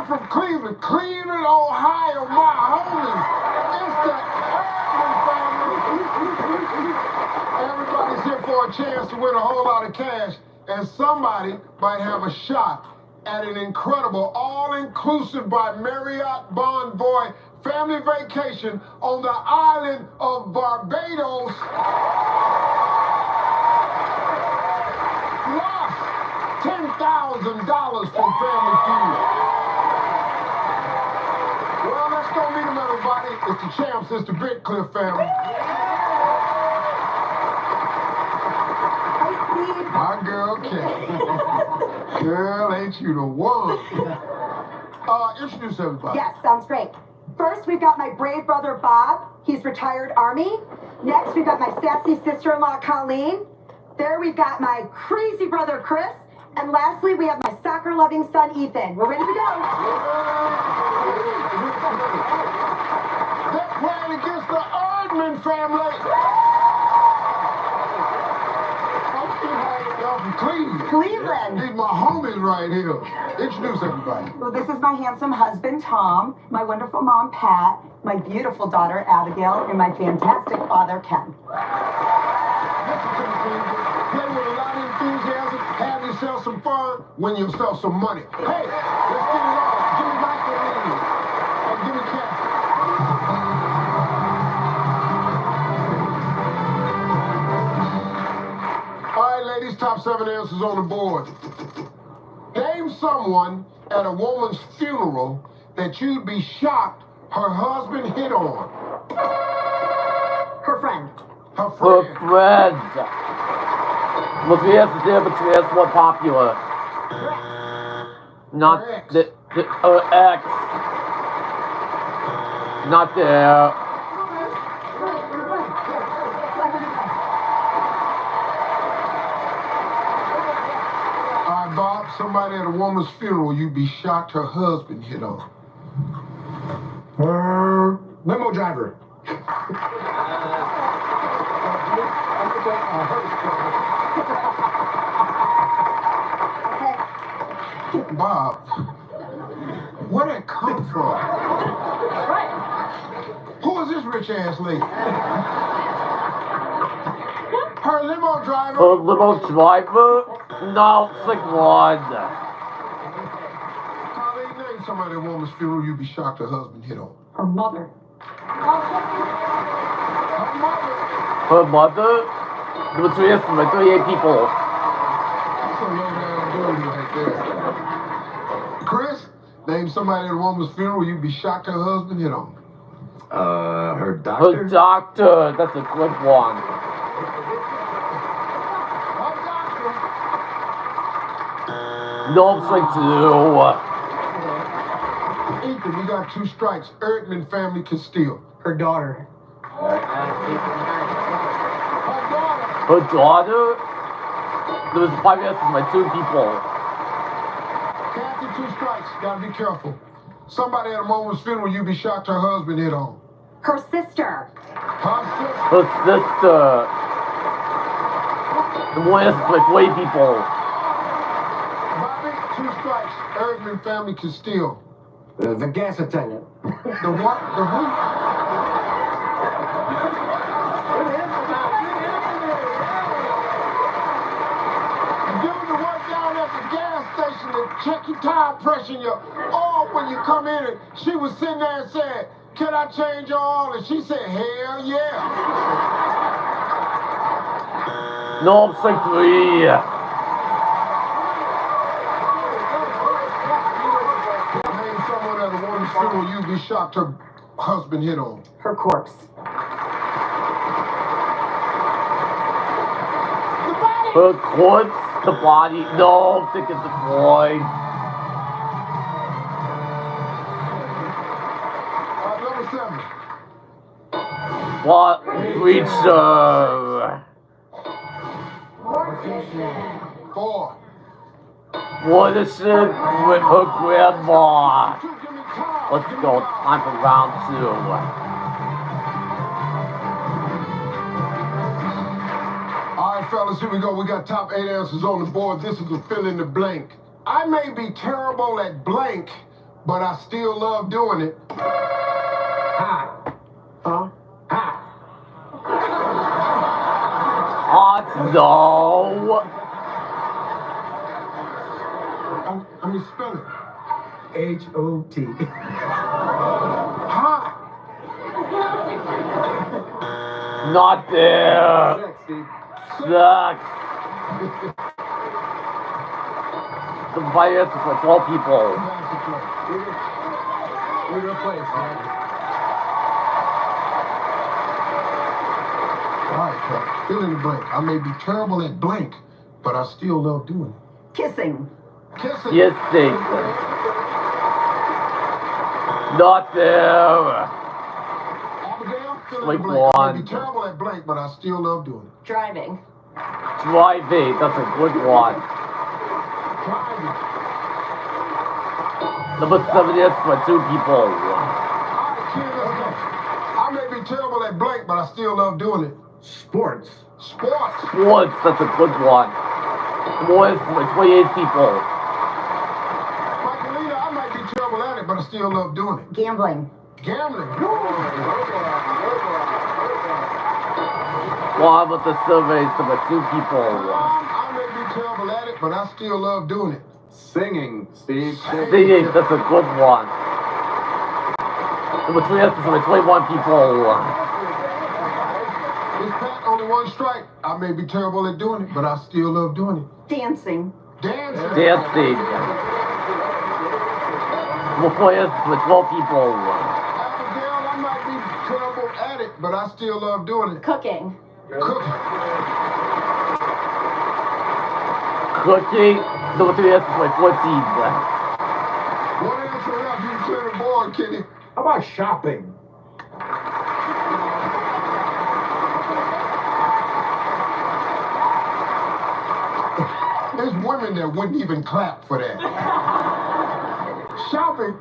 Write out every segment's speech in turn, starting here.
from Cleveland, Ohio, my homies. It's the Erdman family. Everybody's here for a chance to win a whole lot of cash, and somebody might have a shot at an incredible all-inclusive by Marriott Bonvoy family vacation on the island of Barbados. Plus $10,000 from Family Feud. Well, let's go meet them, everybody. It's the champs, it's the Big Cliff family. My girl, Kay. Girl, ain't you the one? Introduce everybody. Yes, sounds great. First, we've got my brave brother, Bob. He's retired Army. Next, we've got my sassy sister-in-law, Colleen. There, we've got my crazy brother, Chris. And lastly, we have my soccer-loving son, Ethan. We're ready to go. They're playing against the Erdman family. Y'all from Cleveland. Cleveland. These my homies right here. Introduce everybody. Well, this is my handsome husband, Tom, my wonderful mom, Pat, my beautiful daughter, Abigail, and my fantastic father, Ken. Listen to me, Cleveland. Play with a lot of enthusiasm, have yourself some fun, win yourself some money. Hey, let's get it on. Give me Michael Lee. And give me Cat. All right, ladies, top 7 answers on the board. Name someone at a woman's funeral that you'd be shocked her husband hit on. Her friend. Her friend. Her friend. Was the answer there, but it's more popular. Not the ex. Not there. Bob, somebody at a woman's funeral you'd be shocked her husband hit on. Limo driver. Bob, where'd that come from? Who is this rich ass lady? Her limo driver. Her limo driver? No, it's like one. Colleen, name somebody at a woman's funeral you'd be shocked her husband hit on. Her mother. Her mother? There were 3 answers, like 38 people. That's a low down dirty right there. Chris, name somebody at a woman's funeral you'd be shocked her husband hit on. Her doctor. Her doctor. That's a good one. No, it's like 2. Ethan, you got 2 strikes. Erdman family can steal. Her daughter. Her daughter? There was 5 answers by 2 people. Kathy, 2 strikes. Gotta be careful. Somebody at a woman's funeral you'd be shocked her husband hit on. Her sister. Her sister. Her sister. The more answers by 40 people. 2 strikes. Erdman family can steal. The gas attendant. The what? The who? The dude that works down at the gas station to check your tire pressure and your oil when you come in, and she was sitting there and said, "Can I change your oil?" And she said, "Hell yeah." No, it's like 3. Funeral you'd be shocked her husband hit on. Her corpse. Her corpse? The body? No, I think it's the boy. Number 7. What creature? 4. What is it with her grandma? Let's go, it's time for round 2. All right, fellas, here we go. We got top 8 answers on the board. This is a fill in the blank. I may be terrible at blank, but I still love doing it. Hot. Huh? Hot. Hot, no. I mean, spell it. H-O-T. Hot. Not there. Sexy. Sucks. The virus is for 12 people. Read place, man. All right, Kat. Fill in the blank. I may be terrible at blank, but I still love doing it. Kissing. Kissing. Yes, Satan. Not there. Abigail, fill in Like the blank. I may one. be terrible at blank, but I still love doing it. Driving. Driving, that's a good one. Driving. Number 7 is for 2 people. All right, kid, let's go. I may be terrible at blank, but I still love doing it. Sports. Sports. Sports, that's a good one. Number 1 is for 28 people. Michaelina, I might be terrible at it, but I still love doing it. Gambling. Gambling. Well, but the survey is for 2 people. I may be terrible at it, but I still love doing it. Singing, Steve. Singing, that's a good one. Number 3 is for 21 people. Miss Pat, only one strike. I may be terrible at doing it, but I still love doing it. Dancing. Dancing. Dancing. Number 4 is for 12 people. Abigail, I might be terrible at it, but I still love doing it. Cooking. Cooking. Cooking. Number 3 is for 14. One answer left. You can clear the board, Kenny. How about shopping? There's women that wouldn't even clap for that. Shopping.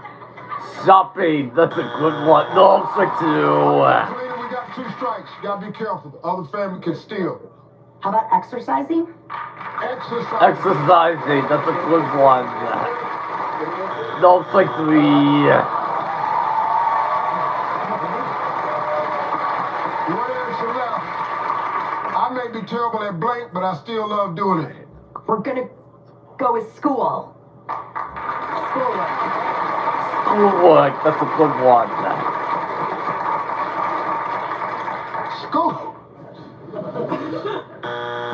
Shopping, that's a good one. No, for 2. Selena, we got 2 strikes. You gotta be careful. The other family can steal. How about exercising? Exercise. Exercising, that's a good one. No, for 3. One answer left. I may be terrible at blank, but I still love doing it. We're gonna go with school. Schoolwork. Schoolwork, that's a good one. School.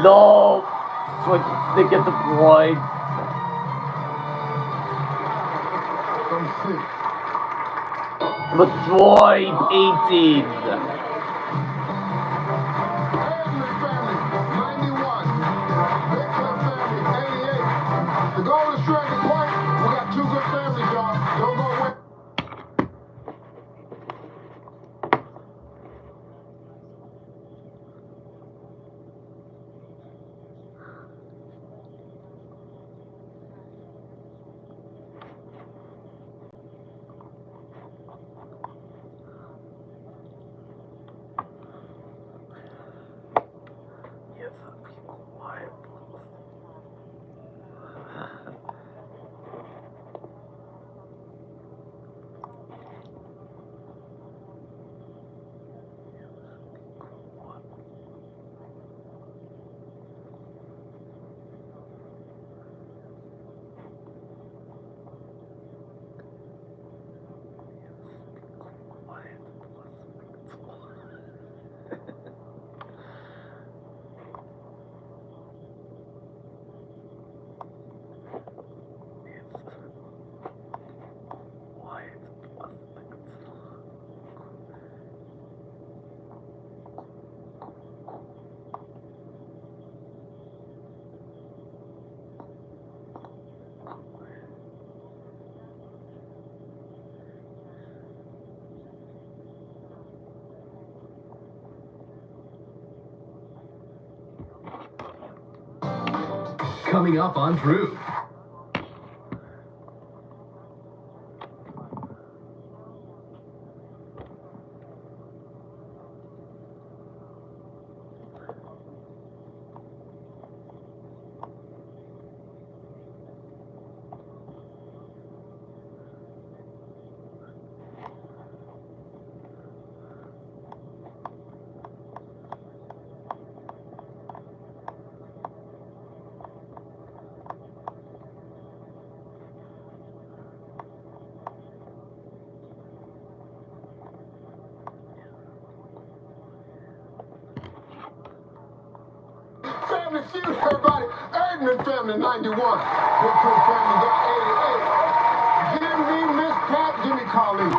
No, so they get the points. Let me see. Number 18. Family, 91. Big Club family, 88. The Golden Dragon Point. We got 2 good families, y'all. Don't go away. Yes, be quiet. Coming up on Drew. feud, everybody. Erdman family, 91. Big Crew family got 88. Give me Miss Pat, give me Colleen.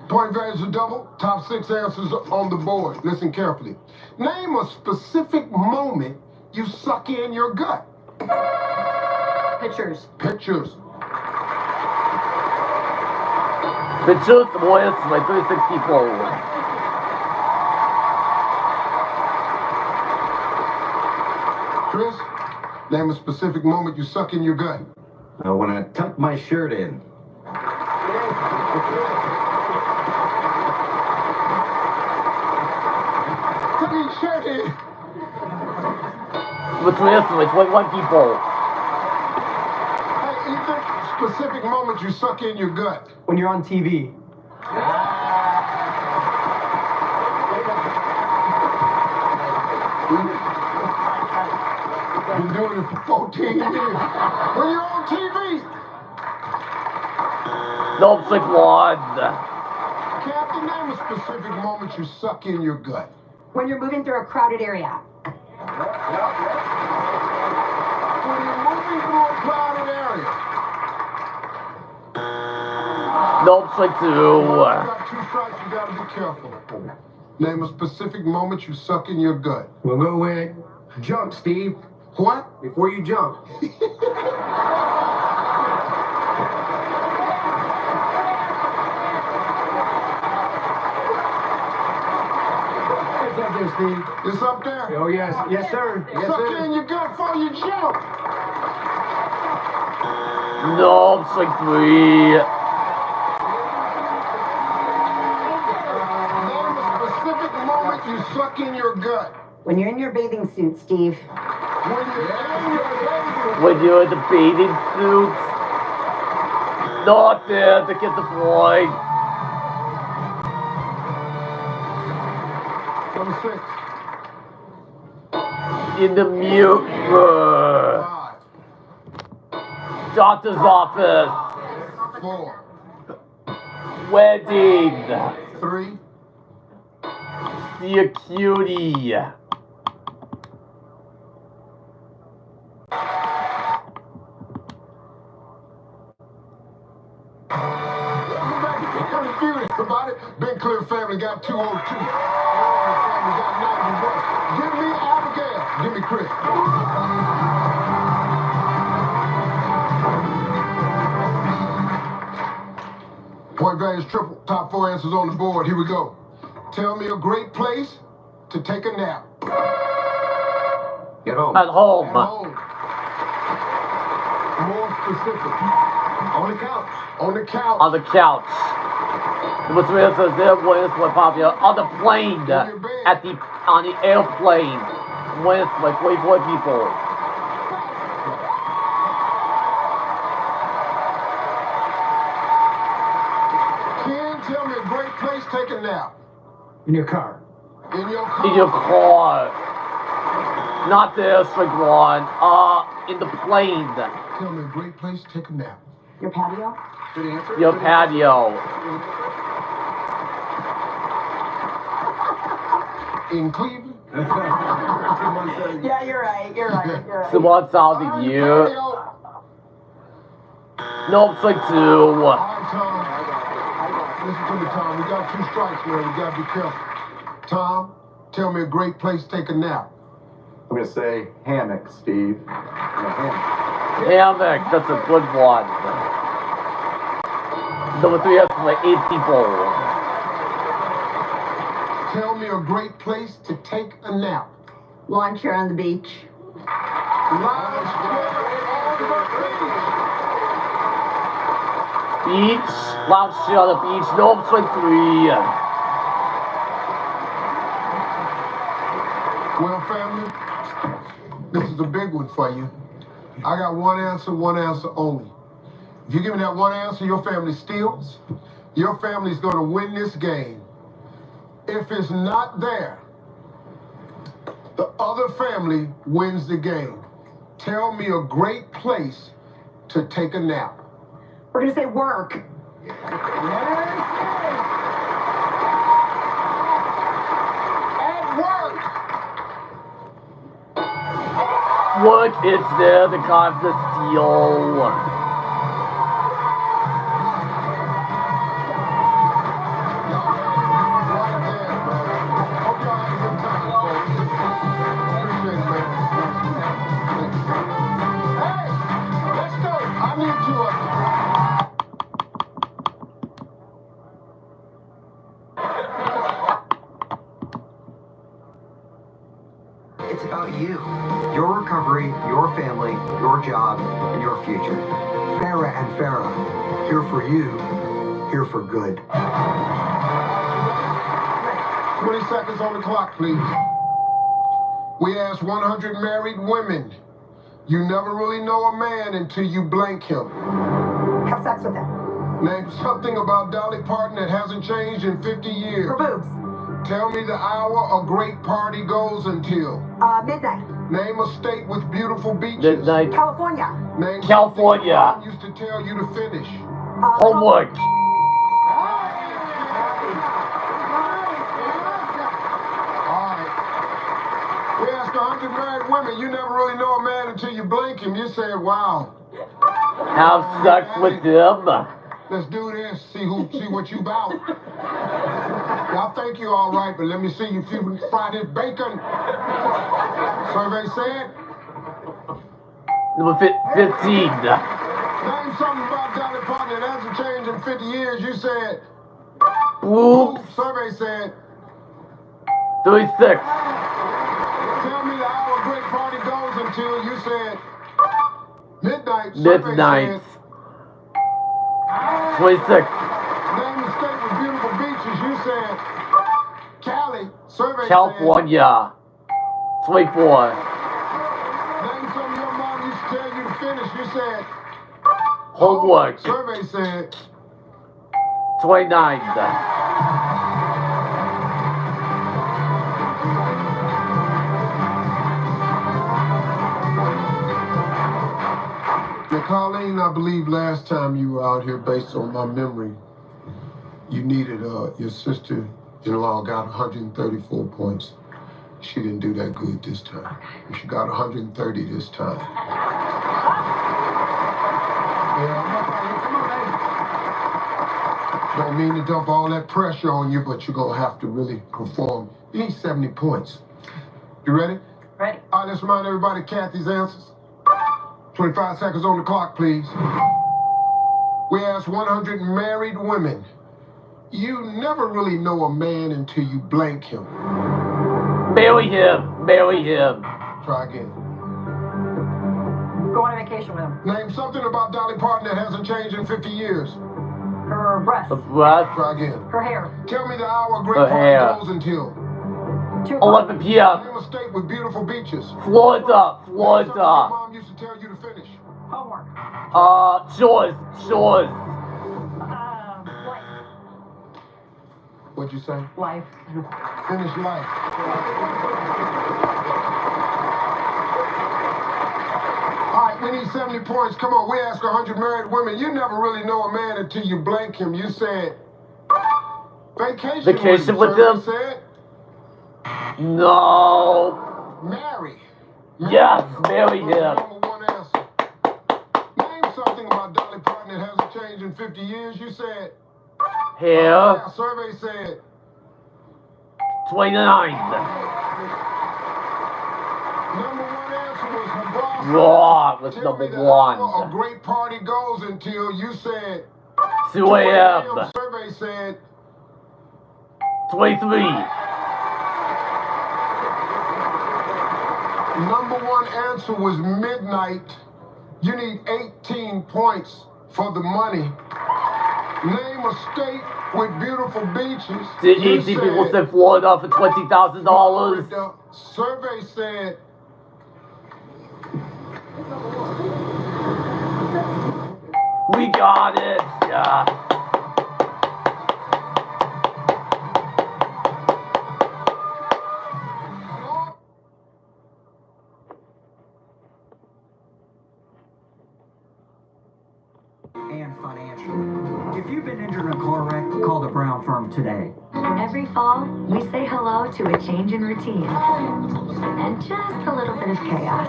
Point values are double. Top 6 answers on the board. Listen carefully. Name a specific moment you suck in your gut. Pictures. Pictures. Pictures with like 36 people. Chris, name a specific moment you suck in your gut. When I tuck my shirt in. Tuck your shirt in. Between us, like 21 people. Hey, Ethan, specific moment you suck in your gut. When you're on TV. Been doing it for 14 years. When you're on TV. Nope, it's like one. Captain, name a specific moment you suck in your gut. When you're moving through a crowded area. When you're moving through a crowded area. Nope, it's like two. You got 2 strikes, you gotta be careful. Name a specific moment you suck in your gut. We'll go with jump, Steve. What? Before you jump. It's up there, Steve. It's up there? Oh, yes. Yes, sir. Yes, Suck sir. in your gut before you jump. Nope, it's like 3. Name a specific moment you suck in your gut. When you're in your bathing suit, Steve. When you're in your bathing When you're in the bathing suits. Not there to get the point. Number 6. In the mirror. 5. Doctor's office. 4. Wedding. 3. See a cutie. Everybody, Big Clear family got 202. Family got 91. Give me Abigail. Give me Chris. Point values triple. Top 4 answers on the board. Here we go. Tell me a great place to take a nap. Get home. At home. At home. More specific. On the couch. On the couch. On the couch. Number 3 says there was what popular on the plane. On the airplane. With like 24 people. Ken, tell me a great place to take a nap. In your car. In your car. In your car. Not the strict one. In the plane. Tell me a great place to take a nap. Your patio? Good answer. Your patio. In Cleveland. Yeah, you're right. You're right. You're right. So what's out of On you? your patio. Nope, it's like 2. All right, Tom. Listen to me, Tom. We got 2 strikes, man. You gotta be careful. Tom, tell me a great place to take a nap. I'm going to say hammock, Steve. Hammock. Hammock, that's a good one. Number 3 has like 8 people. Tell me a great place to take a nap. Lawn chair on the beach. Lounge chair on the Beach. Lounge chair on the beach. Nope, it's like 3. Well, family, this is a big one for you. I got one answer only. If you give me that one answer, your family steals. Your family's going to win this game. If it's not there, the other family wins the game. Tell me a great place to take a nap. We're gonna say work. Yes. Look, it's there, the guy of the steel. It's about you, your recovery, your family, your job, and your future. Farah and Farah, here for you, here for good. 20 seconds on the clock, please. We asked 100 married women. You never really know a man until you blank him. Have sex with him. Name something about Dolly Parton that hasn't changed in 50 years. Her boobs. Tell me the hour a great party goes until. Midnight. Name a state with beautiful beaches. Midnight. California. Name California. something your mom used to tell you to finish. Homework. We asked 100 married women, you never really know a man until you blink him. You said, wow. Have sex with them. Let's do this, see what you about. Y'all think you all right, but let me see you fry this bacon. Survey said. Number 15. Name something about Dolly Parton that hasn't changed in 50 years. You said. Oops. Survey said. 36. Tell me the hour great party goes until. You said. Midnight. Survey Midnight. said. 26. Name the state with beautiful beaches. You said. Cali. Survey California. 24. said. Name something your mom used to tell you to finish. You said. Homework. Survey said. 29. Now, Colleen, I believe last time you were out here, based on my memory, you needed your sister-in-law got 134 points. She didn't do that good this time. She got 130 this time. Don't mean to dump all that pressure on you, but you're gonna have to really perform. You need 70 points. You ready? Ready. All right, let's remind everybody Kathy's answers. 25 seconds on the clock, please. We asked 100 married women. You never really know a man until you blank him. Marry him. Marry him. Try again. Go on a vacation with him. Name something about Dolly Parton that hasn't changed in 50 years. Her breasts. The breath. Try again. Her hair. Tell me the hour a great Her party hair. goes until. 2 o'clock. 11 p.m. Name a state with beautiful beaches. Florida. Something your Florida. mom used to tell you to finish. Homework. Shores. Shores. Life. What'd you say? Life. Finish life. All right, we need 70 points. Come on, we ask 100 married women. You never really know a man until you blank him. You said vacation with Survey him? said No. marry. Yes, marry him. Number one answer. Name something about Dolly Parton that hasn't changed in 50 years. You said Hair. yeah, survey said 29. number one answer was her bra. Raw was Tell me number the hour a 1. great party goes until. You said 2 a.m. Survey said 23. number one answer was midnight. You need 18 points for the money. Name a state with beautiful beaches. Did You 18 people said Florida for $20,000? Florida. Survey said We got it. Yeah. And financially. If you've been injured in a car wreck, call the Brown firm today. Every fall, we say hello to a change in routine and just a little bit of chaos.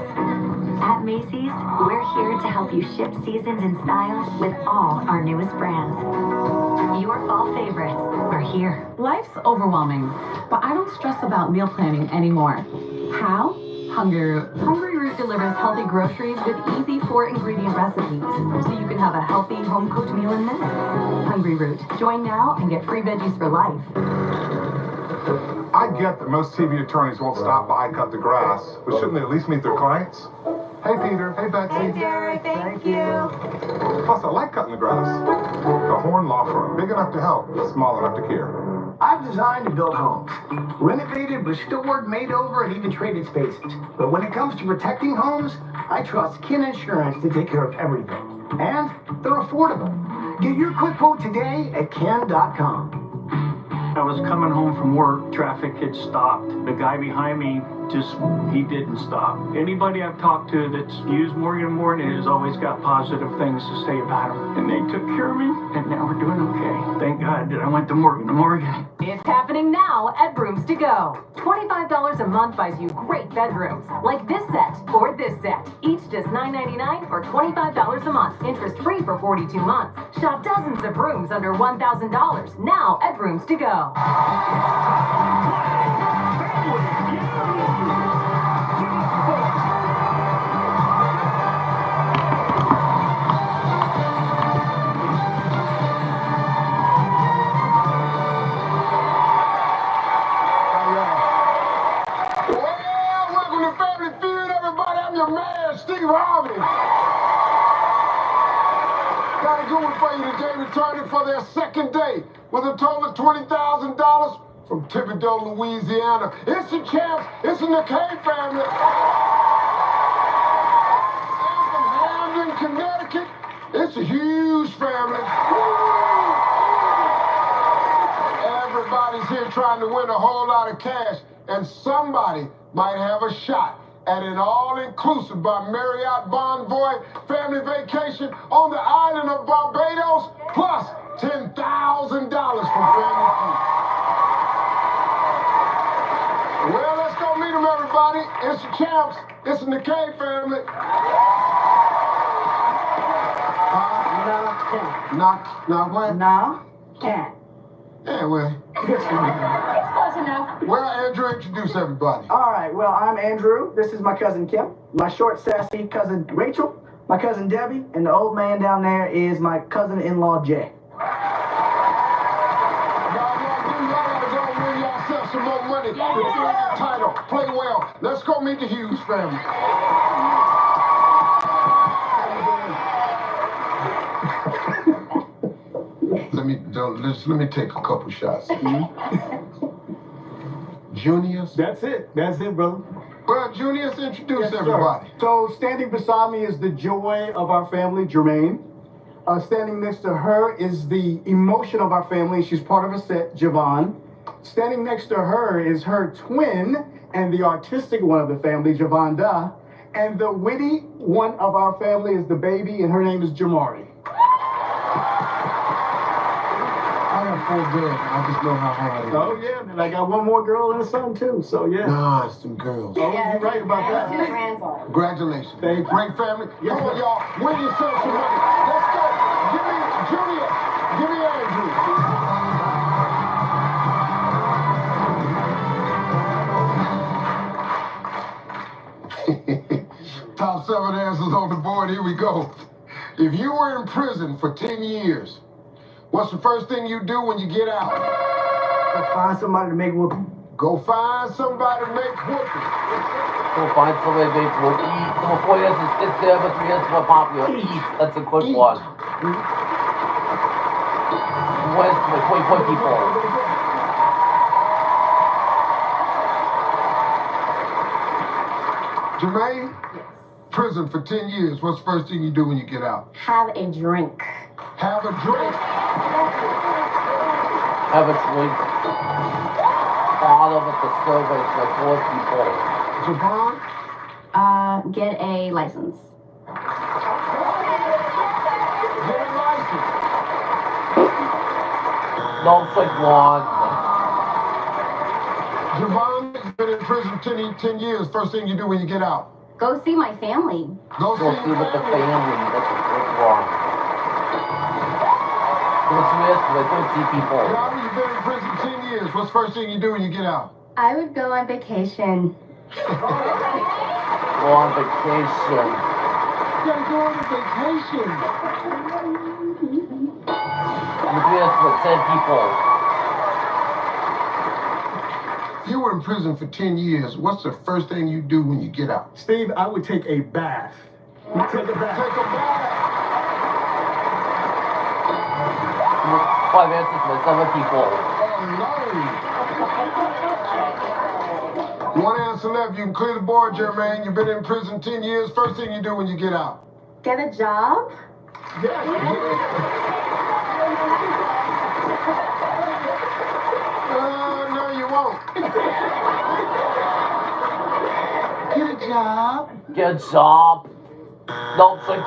At Macy's, we're here to help you ship seasons in style with all our newest brands. Your fall favorites are here. Life's overwhelming, but I don't stress about meal planning anymore. How? Hungry Root. Hungry Root delivers healthy groceries with easy 4-ingredient recipes, so you can have a healthy home-cooked meal in minutes. Hungry Root. Join now and get free veggies for life. I get that most TV attorneys won't stop by and cut the grass, but shouldn't they at least meet their clients? Hey, Peter. Hey, Betsy. Hey, Derek. Thank you. Plus, I like cutting the grass. The Horn Law Firm, big enough to help, small enough to care. I've designed and built homes, renovated, restored, made over, and even traded spaces. But when it comes to protecting homes, I trust Kin Insurance to take care of everything. And they're affordable. Get your quick quote today at kin.com. I was coming home from work, traffic had stopped. The guy behind me he didn't stop. Anybody I've talked to that's used Morgan & Morgan has always got positive things to say about him. And they took care of me, and now we're doing okay. Thank God that I went to Morgan & Morgan. It's happening now at Rooms to Go. $25 a month buys you great bedrooms, like this set or this set. Each just $9.99 or $25 a month. Interest-free for 42 months. Shop dozens of rooms under $1,000 now at Rooms to Go. Welcome to Family Feud, everybody. I'm your man, Steve Harvey. Got a good one for you today, returning for their second day with a total of $20,000 from Thibodaux, Louisiana. It's the champs. It's the McKay family. And from Hamden, Connecticut, it's a huge family. Everybody's here trying to win a whole lot of cash, and somebody might have a shot at an all-inclusive by Marriott Bonvoy family vacation on the island of Barbados, plus $10,000 from Family Feud. Well, let's go meet them, everybody. It's the champs. It's the McKay family. Knock what? No, can't. Yeah, well. It's close enough. Well, Andrew, introduce everybody. All right, well, I'm Andrew. This is my cousin Kim, my short, sassy cousin Rachel, my cousin Debbie, and the old man down there is my cousin-in-law Jay. Some more money. Title. Play well. Let's go meet the Hughes family. Let me take a couple shots. Junius? That's it, brother. Well, Junius, introduce Yes, everybody. sir. So standing beside me is the joy of our family, Jermaine. Standing next to her is the emotion of our family. She's part of a set, Javon. Standing next to her is her twin and the artistic one of the family, Javonda. And the witty one of our family is the baby, and her name is Jamari. I have 4 girls. I just know how hard it is. Oh, yeah, and I got one more girl and a son, too, so yeah. Nah, it's some girls. Oh, you're right about that. Congratulations. Thank you. Great family. Yes, Come on, sir. y'all. Win yourself some money. Let's go. Give me Junior. Give me Andrew. Top 7 answers on the board. Here we go. If you were in prison for 10 years, what's the first thing you do when you get out? Go find somebody to make whoopee. Go find somebody to make whoopee. Go find somebody to make whoopee. Number 4 answers, it's there, but 3 answers more popular. Eat. That's a quick one. Where's the 20 people? Jermaine, prison for 10 years. What's the first thing you do when you get out? Have a drink. Have a drink. Have a drink. Follow with the service like 4 people. Javon? Get a license. Get a license. No, it's like one. Javon, you've been in prison 10 years. First thing you do when you get out? Go see my family. Go see with the family. That's a quick one. What's with like go see people. Robert, you've been in prison 10 years. What's the first thing you do when you get out? I would go on vacation. Go on vacation. You gotta go on vacation. What's with 10 people. You were in prison for 10 years. What's the first thing you do when you get out? Steve, I would take a bath. Take a bath. Take a bath. 5 answers for 7 people. Oh, no. One answer left. You can clear the board, Jermaine. You've been in prison 10 years. First thing you do when you get out? Get a job? No, you won't. Get a job. Get a job. Don't say do.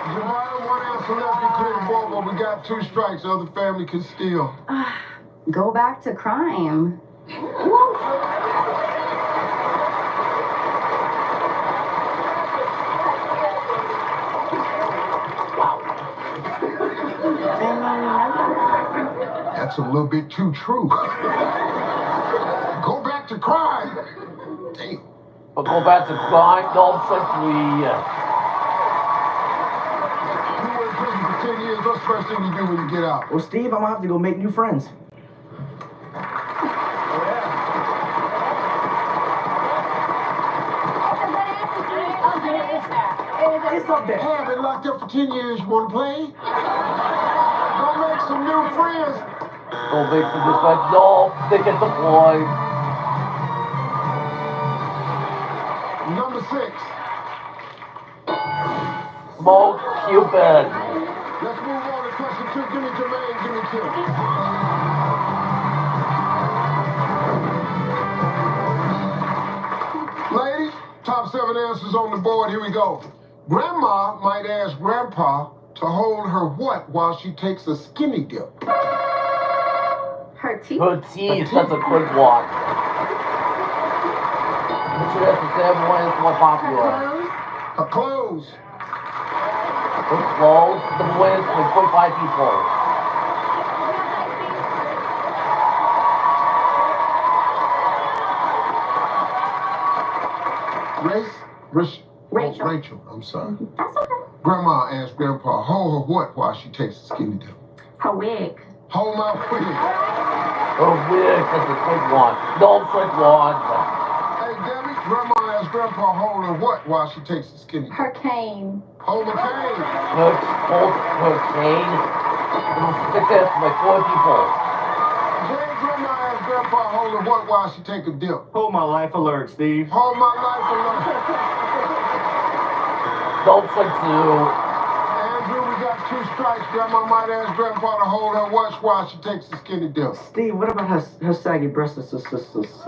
Javon, one answer left. You clear the board, but we got 2 strikes. The other family can steal. Go back to crime. That's a little bit too true. Go back to crime. Damn. But go back to crime. Don't say 3. You were in prison for 10 years. What's the first thing you do when you get out? Well, Steve, I'm gonna have to go make new friends. It's up there. Hey, I've been locked up for 10 years. You want to play? Go make some new friends. Go make some new friends. No, they get the point. Number 6. Smoke Cupid. Let's move on to question 2. Give me Jermaine, give me Kim. Ladies, top 7 answers on the board. Here we go. Grandma might ask Grandpa to hold her what while she takes a skinny dip? Her teeth? Her teeth. That's a quick one. What's your answer? 7 is more popular. Her clothes. Her clothes. The wins with 45 people. Rachel, I'm sorry. That's okay. Grandma asked Grandpa, hold her what while she takes a skinny dip? Her wig. Hold my wig. Her wig, that's a quick one. Don't trick one. Hey, Debbie, Grandma asked Grandpa, hold her what while she takes a skinny dip? Her cane. Hold my cane. Her cane. 6 answers by 4 people. Grandma asked Grandpa, hold her what while she take a dip? Hold my life alert, Steve. Hold my life alert. Don't trick 2. Andrew, we got 2 strikes. Grandma might ask Grandpa to hold her watch while she takes a skinny dip. Steve, what about her saggy breasts? Her stocky breasts.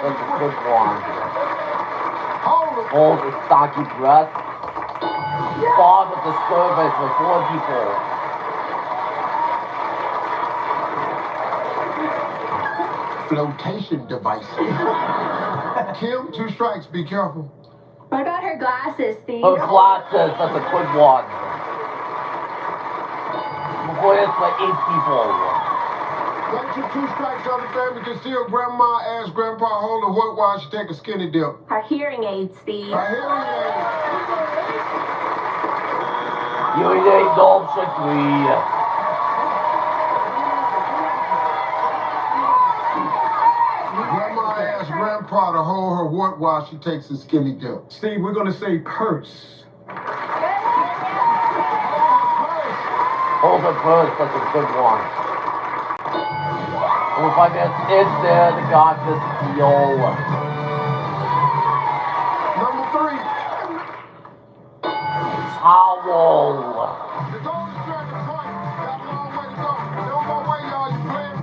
That's a quick one. Hold the stocky breasts. Bob with the survey for 4 people. Flotation devices. Kim, 2 strikes. Be careful. What about her glasses, Steve? Her glasses. That's a quick one. Before it's like 8 people. Got you 2 strikes. Other family can steal. Grandma asked Grandpa hold her what while she take a skinny dip? Her hearing aid, Steve. Her hearing aid. Hearing aid. Don't trick 3. Grandma asked Grandpa to hold her what while she takes a skinny dip? Steve, we're gonna say purse. Hold her purse. That's a good one. Over 5 minutes. It's there. The God this deal. Number 3. Towel. The goal is trying to point. Got a long way to go. Don't go away, y'all. You playing?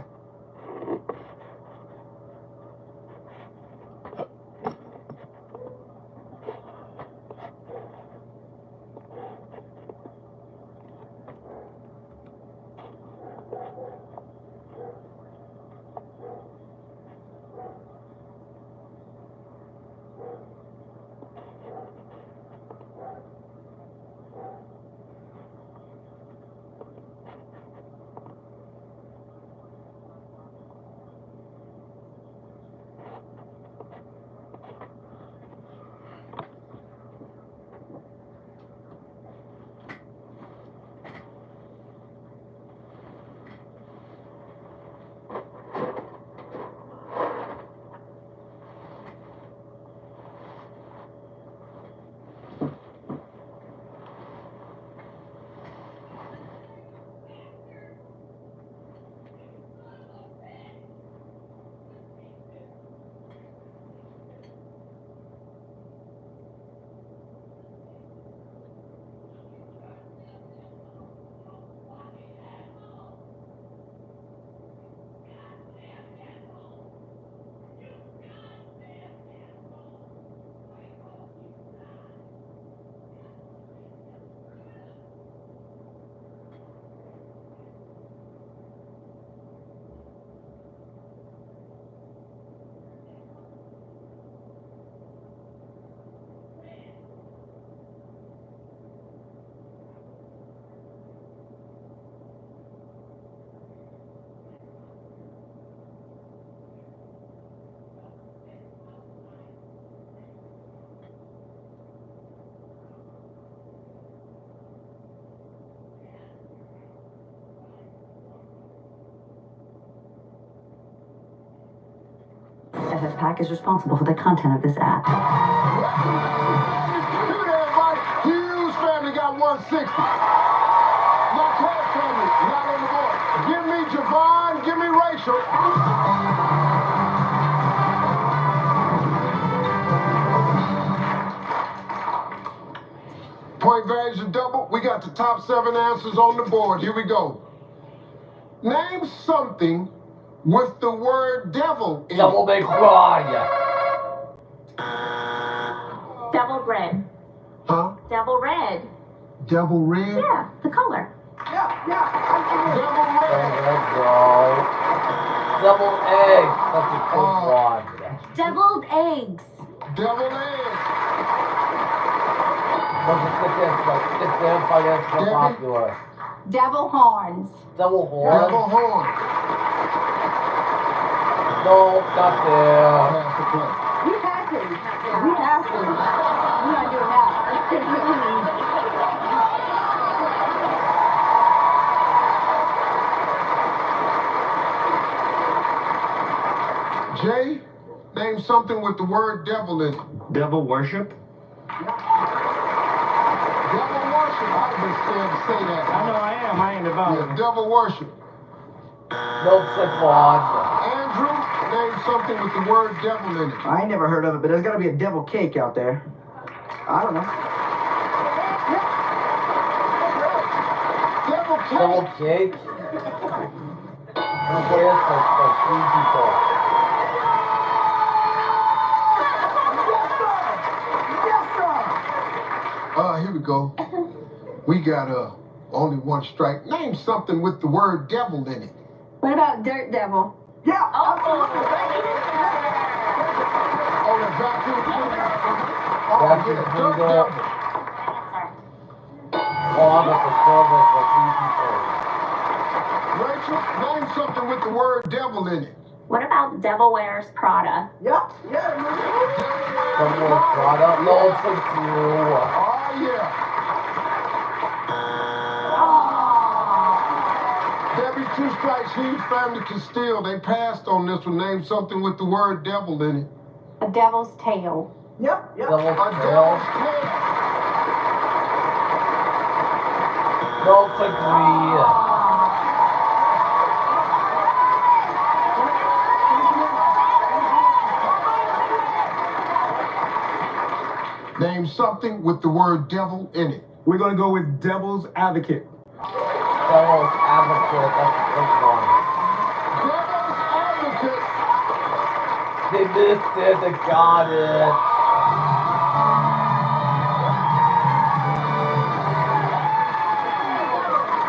Contest Pack is responsible for the content of this app. Good everybody. Hughes family got 160. Marquez family not on the board. Give me Javon, give me Rachel. Point values are double. We got the top 7 answers on the board. Here we go. Name something with the word devil in Devil it. may cry. Devil red. Huh? Devil red. Devil red? Yeah, the color. Devil red. Devil egg. That's a good one. Deviled eggs. Devil eggs. It's so popular. Devil horns. Devil horn. Devil horn. No, not there. Pass the play. We passing. We passing. We're not doing that. Jay, name something with the word devil in it. Devil worship? Devil worship. I'd have been scared to say that. I know I am. I ain't about Yeah, it. devil worship. Milkshake one. Andrew, name something with the word devil in it. I ain't never heard of it, but there's gotta be a devil cake out there. I don't know. Devil cake. Devil cake. Okay, it's for 3 people. Here we go. We got only one strike. Name something with the word devil in it. What about dirt devil? Yeah. Oh, the vacuum cleaner. Oh, Vacuum yeah, dirt cleaner. devil. Oh, I'm at the service for 3 people. Rachel, name something with the word devil in it. What about Devil Wears Prada? Yeah. Someone product. No, it's for 2. Oh, yeah. Debbie, 2 strikes. Hughes family can steal. They passed on this one. Name something with the word devil in it. A devil's tail. Yep. Devil's A tail. devil's tail. No, it's for 3. Name something with the word devil in it. We're gonna go with Devil's Advocate. Devil's advocate. That's a good one. Devil's advocate. They missed it. They got it.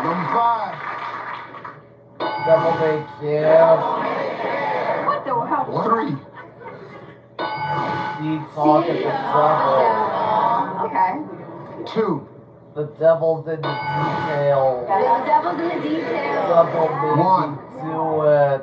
Number 5. Devil may care. What the hell? 3. He talking to the devil. Okay. 2. The devil's in the details. The devil's in the details. Devil made me 1. do it.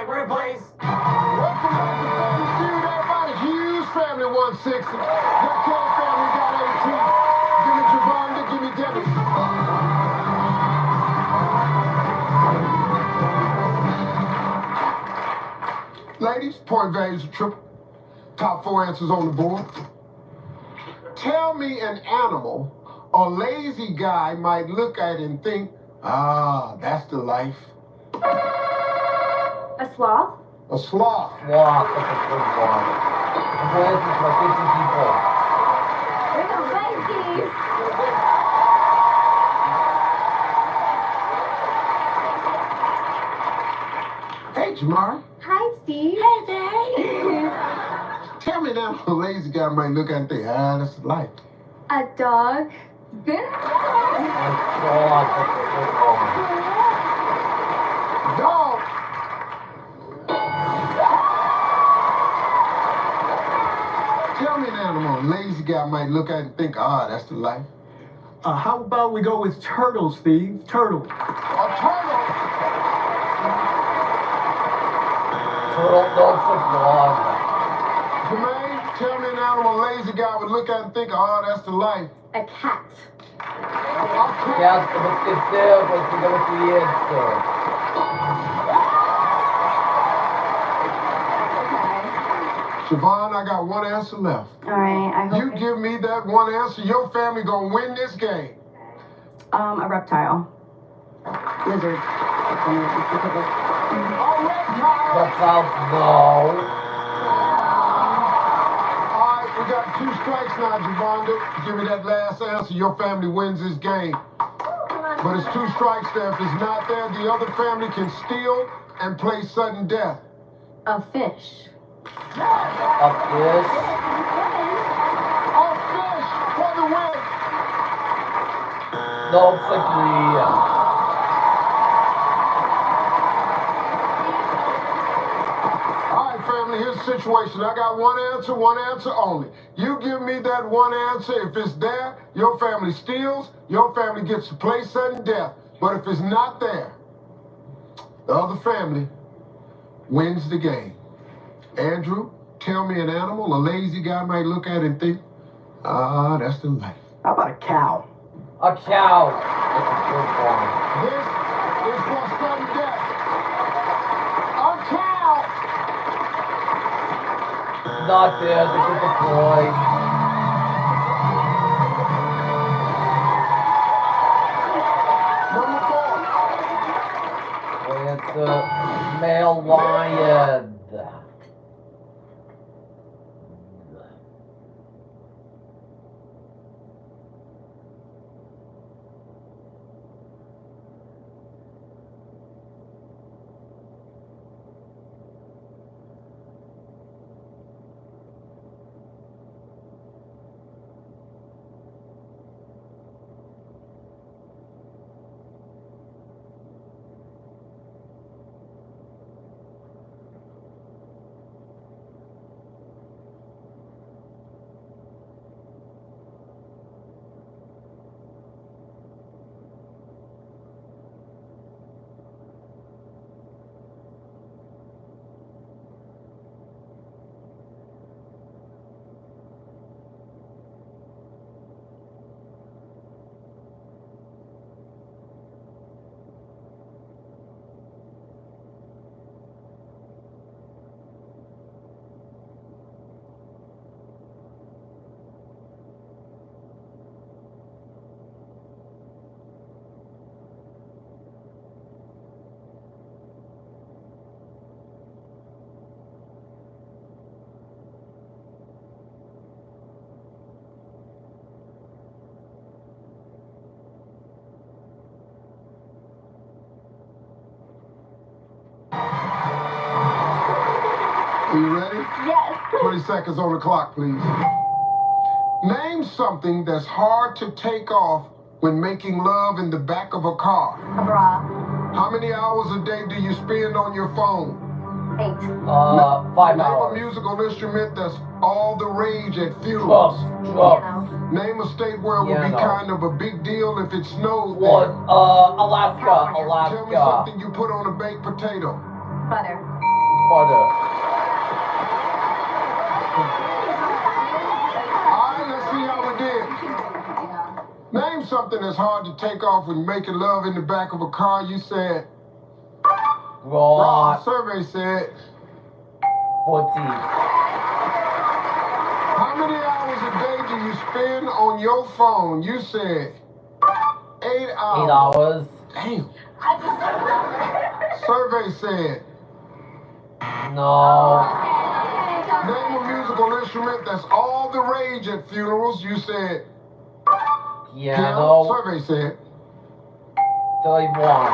like replace. Welcome back to Family Feud, everybody. Hughes family 160. Your King family got 18. Give me Javonda, give me Debbie. Ladies, point values are triple. Top 4 answers on the board. Tell me an animal a lazy guy might look at and think, ah, that's the life. A sloth? A sloth. Wow, that's a good one. Boy, this is like 50 people. We're the lazy. Hey, Jamari. Hi, Steve. Hey, babe. Tell me now, a lazy guy might look at and think, ah, that's the life. A dog. Oh, God, that's a good one. Dog. Tell me an animal a lazy guy might look at and think, ah, that's the life. How about we go with turtle, Steve? Turtle. A turtle. Turtle dogs are broad. Jermaine, tell me an animal a lazy guy would look at and think, oh, that's the life. A cat. Yes, but it's there, but you got the answer. Siobhan, I got one answer left. All right, I hope You give me that one answer, your family gonna win this game. a reptile. Lizard. A reptile. Reptiles, no. All right, we got 2 strikes now, Javonda. Give me that last answer, your family wins this game. But it's 2 strikes there. If it's not there, the other family can steal and play sudden death. A fish. A fish. A fish for the win. No, it's like All right, family, here's the situation. I got one answer only. You give me that one answer. If it's there, your family steals, your family gets to play sudden death. But if it's not there, the other family wins the game. Andrew, tell me an animal a lazy guy might look at and think, ah, that's the life. How about a cow? a cow. That's a good one. This is for sudden death. A cow. Not there, they get the point. Number 4. It's a male lion. Are you ready? Yes. 20 seconds on the clock, please. Name something that's hard to take off when making love in the back of a car. A bra. How many hours a day do you spend on your phone? 8. 5 Name hours. a musical instrument that's all the rage at funerals. Drums. Name a state where it would be Piano. kind of a big deal if it snowed What? there. Alaska. Tell me Alaska. something you put on a baked potato. Butter. butter. All right, let's see how we did. Name something that's hard to take off when making love in the back of a car. You said Raw. Survey said 14. how many hours a day do you spend on your phone? You said 8 hours. 8 hours. Damn. Survey said No. name a musical instrument that's all the rage at funerals. You said Piano. Survey said 31.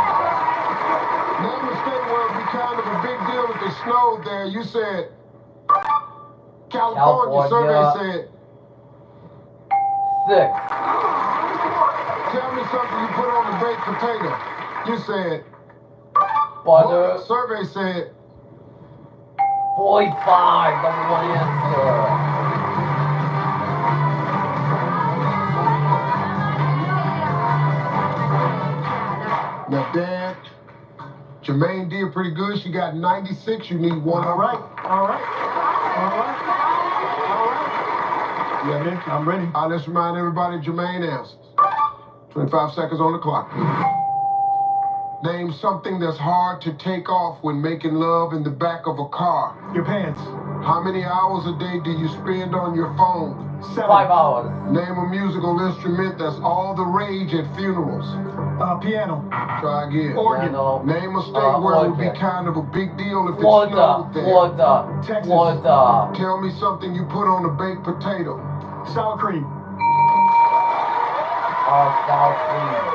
name a state where it'd be kind of a big deal if it snowed there. You said California. Survey said 6. tell me something you put on the baked potato. You said Butter. Survey said 45. Number one answer. now, Dad, Jermaine did pretty good. She got 96. You need one. All right. You ready? I'm ready. All right, let's remind everybody Jermaine answers. 25 seconds on the clock. Name something that's hard to take off when making love in the back of a car. Your pants. How many hours a day do you spend on your phone? 7. 5 hours. Name a musical instrument that's all the rage at funerals. Piano. Try again. Organ. Piano. Name a state where it would be organ. kind of a big deal if it Water. snowed there. Water. Texas. Water. Tell me something you put on a baked potato. Sour cream. Sour cream.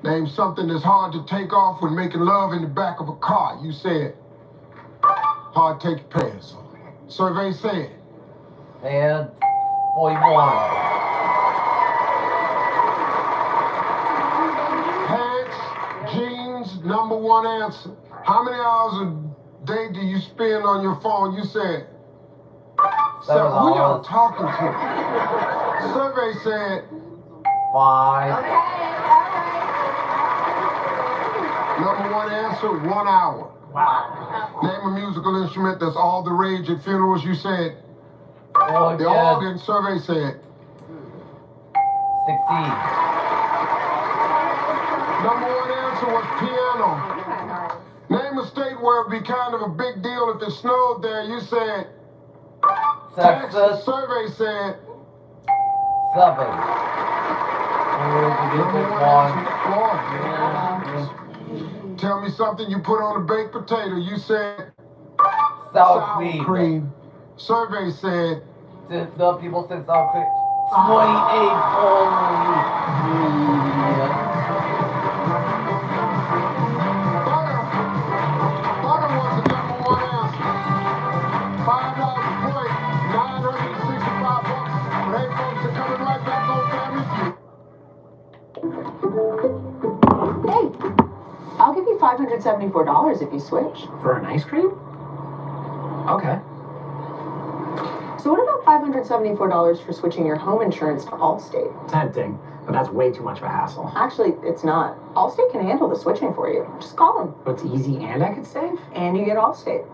Name something that's hard to take off when making love in the back of a car. You said hard to take your pants off. Survey said And 41. pants, jeans, number one answer. How many hours a day do you spend on your phone? You said 7 Who y'all hours. talking to? Survey said 5. number one answer, 1 hour. Wow. Name a musical instrument that's all the rage at funerals. You said Organ. the organ. Survey said 16. number one answer was piano. Name a state where it'd be kind of a big deal if it snowed there. You said Texas. Survey said 7. number one answer, Florida. Tell me something you put on a baked potato. You said Sour cream. Survey said The people said sour cream. 28 only. butter was the number one answer. $5 a point, $965. But hey, folks, they're coming right back on Family Feud. Hey, I'll give you $574 if you switch. For an ice cream? Okay. So what about $574 for switching your home insurance to Allstate? Tempting, but that's way too much of a hassle. Actually, it's not. Allstate can handle the switching for you. Just call them. But it's easy and I could save? And you get Allstate.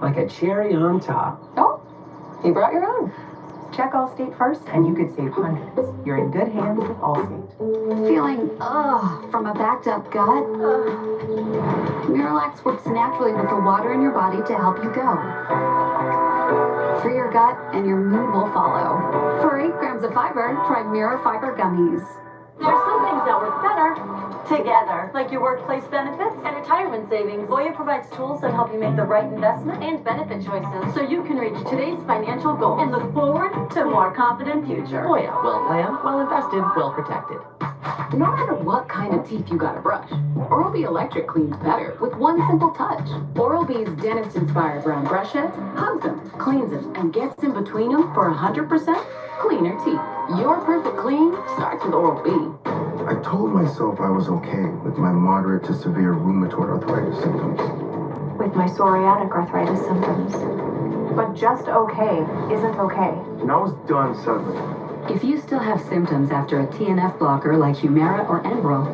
Like a cherry on top. Oh, you brought your own. Check Allstate first and you could save hundreds. You're in good hands with Allstate. Feeling from a backed up gut? Miralax works naturally with the water in your body to help you go. Free your gut and your mood will follow. For 8 grams of fiber, try Mirror Fiber Gummies. There's some things that work better together, like your workplace benefits and retirement savings. Voya provides tools that help you make the right investment and benefit choices so you can reach today's financial goals and look forward to a more confident future. Voya, well planned, well invested, well protected. No matter what kind of teeth you gotta brush, Oral-B Electric cleans better with one simple touch. Oral-B's dentist-inspired round brush head hugs them, cleans them, and gets in between them for 100% cleaner teeth. Your perfect clean starts with Oral-B. I told myself I was okay with my moderate to severe rheumatoid arthritis symptoms. With my psoriatic arthritis symptoms. But just okay isn't okay. And I was done settling. If you still have symptoms after a TNF blocker like Humira or Enbrel,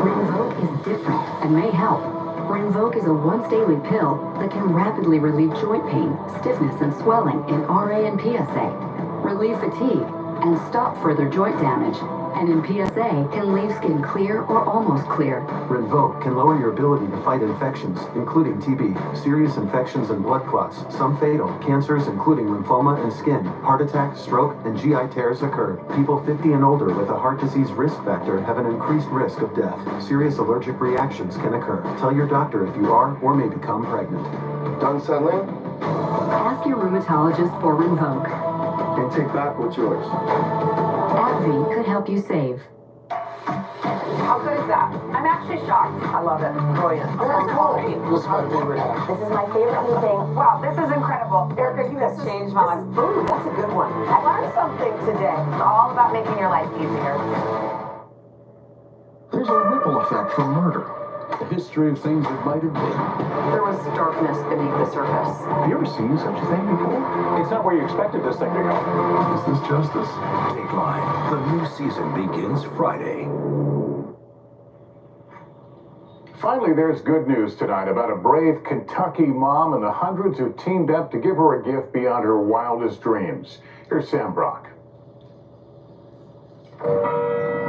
Rinvoq is different and may help. Rinvoq is a once-daily pill that can rapidly relieve joint pain, stiffness, and swelling in RA and PSA, relieve fatigue, and stop further joint damage. And in PSA, can leave skin clear or almost clear. Rinvoq can lower your ability to fight infections, including TB, serious infections and blood clots, some fatal, cancers including lymphoma and skin, heart attack, stroke, and GI tears occur. People 50 and older with a heart disease risk factor have an increased risk of death. Serious allergic reactions can occur. Tell your doctor if you are or may become pregnant. Done settling? Ask your rheumatologist for Rinvoq. And take back what's yours. AbbVie could help you save. How good is that? I'm actually shocked. I love it. Brilliant. Very cool. This is my favorite. This is my favorite new thing. Wow, this is incredible. Erica, you have changed my life. Ooh, that's a good one. I learned something today. It's all about making your life easier. There's a ripple effect from murder. A history of things that might have been. There was darkness beneath the surface. Have you ever seen such a thing before? It's not where you expected this thing to go. Is this justice? Dateline. The new season begins Friday. Finally, there's good news tonight about a brave Kentucky mom and the hundreds who teamed up to give her a gift beyond her wildest dreams. Here's Sam Brock.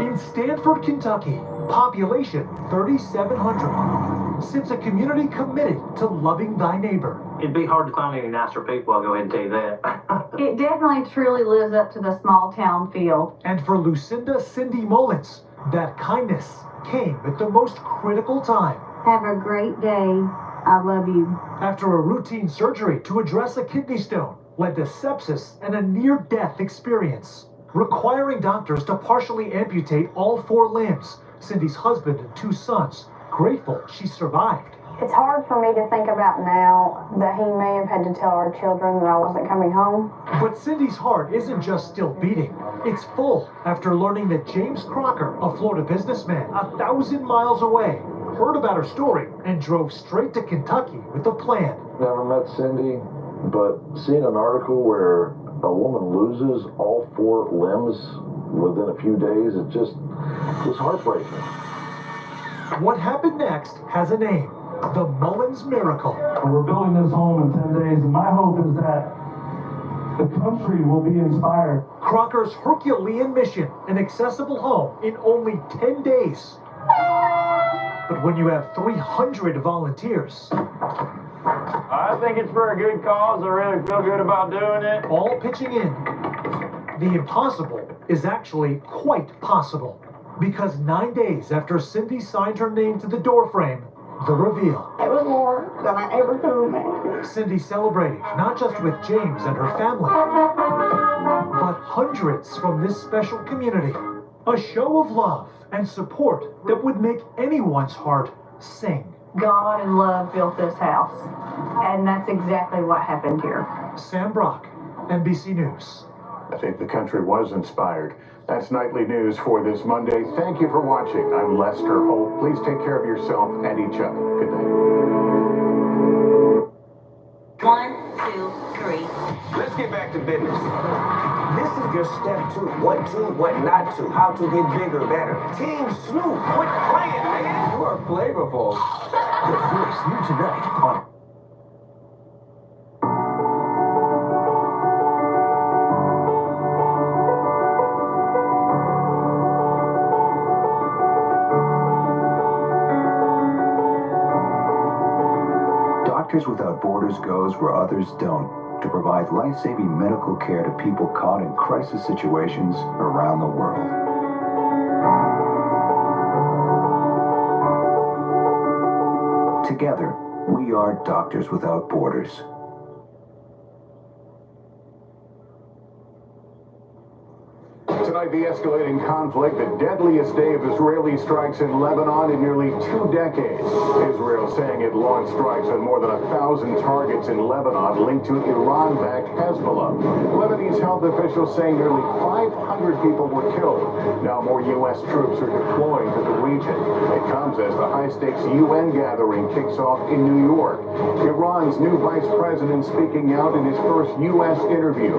In Stanford, Kentucky, population 3,700, sits a community committed to loving thy neighbor. It'd be hard to find any nicer people, I'll go ahead and tell you that. It definitely truly lives up to the small town feel. And for Lucinda Cindy Mullins, that kindness came at the most critical time. Have a great day. I love you. After a routine surgery to address a kidney stone led to sepsis and a near-death experience, requiring doctors to partially amputate all 4 limbs. Cindy's husband and 2 sons, grateful she survived. It's hard for me to think about now that he may have had to tell our children that I wasn't coming home. But Cindy's heart isn't just still beating. It's full after learning that James Crocker, a Florida businessman 1,000 miles away, heard about her story and drove straight to Kentucky with a plan. Never met Cindy, but seeing an article where a woman loses all 4 limbs within a few days, it was heartbreaking. What happened next has a name. The Mullins Miracle. We're building this home in 10 days, and my hope is that the country will be inspired. Crocker's Herculean mission, an accessible home in only 10 days. But when you have 300 volunteers... I think it's for a good cause. I really feel good about doing it. All pitching in. The impossible is actually quite possible. Because 9 days after Cindy signed her name to the doorframe, the reveal. It was more than I ever could imagine. Cindy celebrating not just with James and her family, but hundreds from this special community. A show of love and support that would make anyone's heart sing. God and love built this house, and that's exactly what happened here. Sam Brock, NBC News. I think the country was inspired. That's nightly news for this Monday. Thank you for watching. I'm Lester Holt. Please take care of yourself and each other. Good night. 1, 2, 3. Let's get back to business. This is your step 2. What to, what not to, how to get bigger, better. Team Snoop, quit playing, man. You are flavorful. The Voice new tonight on Doctors Without Borders goes where others don't, to provide life-saving medical care to people caught in crisis situations around the world. Together, we are Doctors Without Borders. Tonight, the escalating conflict, the deadliest day of Israeli strikes in Lebanon in nearly 2 decades. Israel saying it launched strikes on more than 1,000 targets in Lebanon linked to Iran-backed Hezbollah. Lebanese health officials saying nearly 500 people were killed. Now more U.S. troops are deploying to the region. It comes as the high-stakes UN gathering kicks off in New York. Iran's new vice president speaking out in his first U.S. interview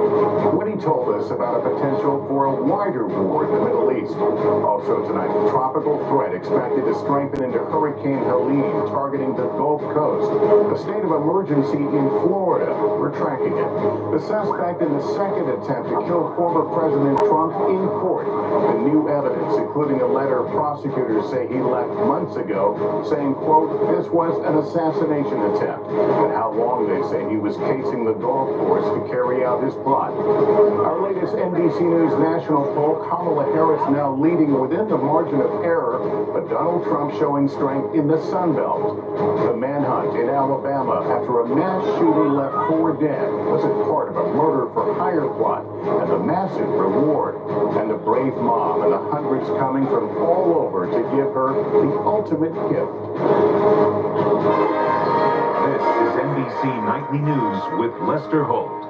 when he told us about a potential for a wider war in the Middle East. Also tonight, the tropical threat expected to strengthen into Hurricane Helene, targeting the Gulf Coast. A state of emergency in Florida. We're tracking it. The suspect in the second attempt to kill former President Trump in court. The new evidence, including a letter prosecutors say he left months ago, saying, quote, this was an assassination attempt, and how long they say he was casing the golf course to carry out his plot. Our latest NBC News national poll, Kamala Harris now leading within the margin of error, but Donald Trump showing strength in the Sun Belt. The manhunt in Alabama after a mass shooting left 4 dead. Was it part of a murder for hire plot? And the massive reward. And the brave mom and the hundreds coming from all over to give her the ultimate gift. This is NBC Nightly News with Lester Holt.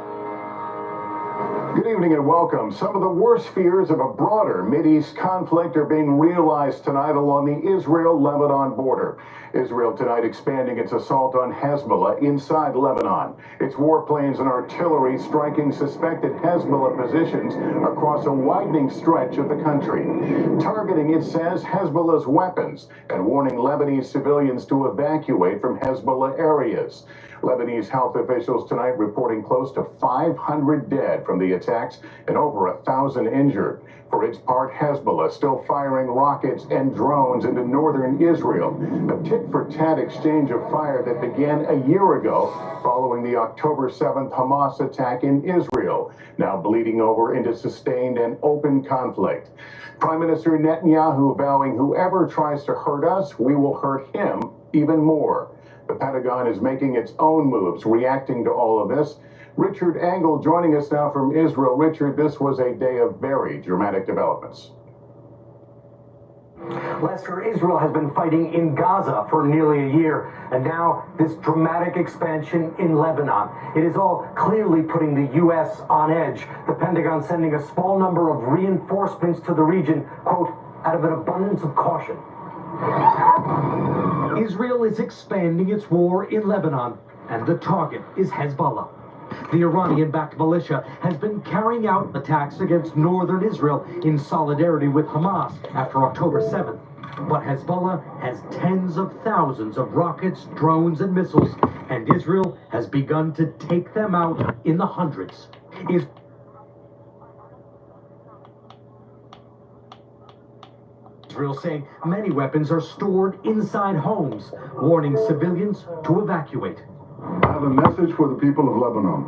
Good evening and welcome. Some of the worst fears of a broader Mideast conflict are being realized tonight along the Israel-Lebanon border. Israel tonight expanding its assault on Hezbollah inside Lebanon. Its warplanes and artillery striking suspected Hezbollah positions across a widening stretch of the country. Targeting, it says, Hezbollah's weapons and warning Lebanese civilians to evacuate from Hezbollah areas. Lebanese health officials tonight reporting close to 500 dead from the attacks and over 1,000 injured. For its part, Hezbollah still firing rockets and drones into northern Israel. A tit-for-tat exchange of fire that began a year ago following the October 7th Hamas attack in Israel, now bleeding over into sustained and open conflict. Prime Minister Netanyahu vowing whoever tries to hurt us, we will hurt him even more. The Pentagon is making its own moves, reacting to all of this. Richard Engel joining us now from Israel. Richard, this was a day of very dramatic developments. Lester, Israel has been fighting in Gaza for nearly a year, and now this dramatic expansion in Lebanon. It is all clearly putting the U.S. on edge. The Pentagon sending a small number of reinforcements to the region, quote, out of an abundance of caution. Israel is expanding its war in Lebanon, and the target is Hezbollah. The Iranian-backed militia has been carrying out attacks against northern Israel in solidarity with Hamas after October 7th. But Hezbollah has tens of thousands of rockets, drones, and missiles, and Israel has begun to take them out in the hundreds. Israel saying many weapons are stored inside homes, warning civilians to evacuate. I have a message for the people of Lebanon.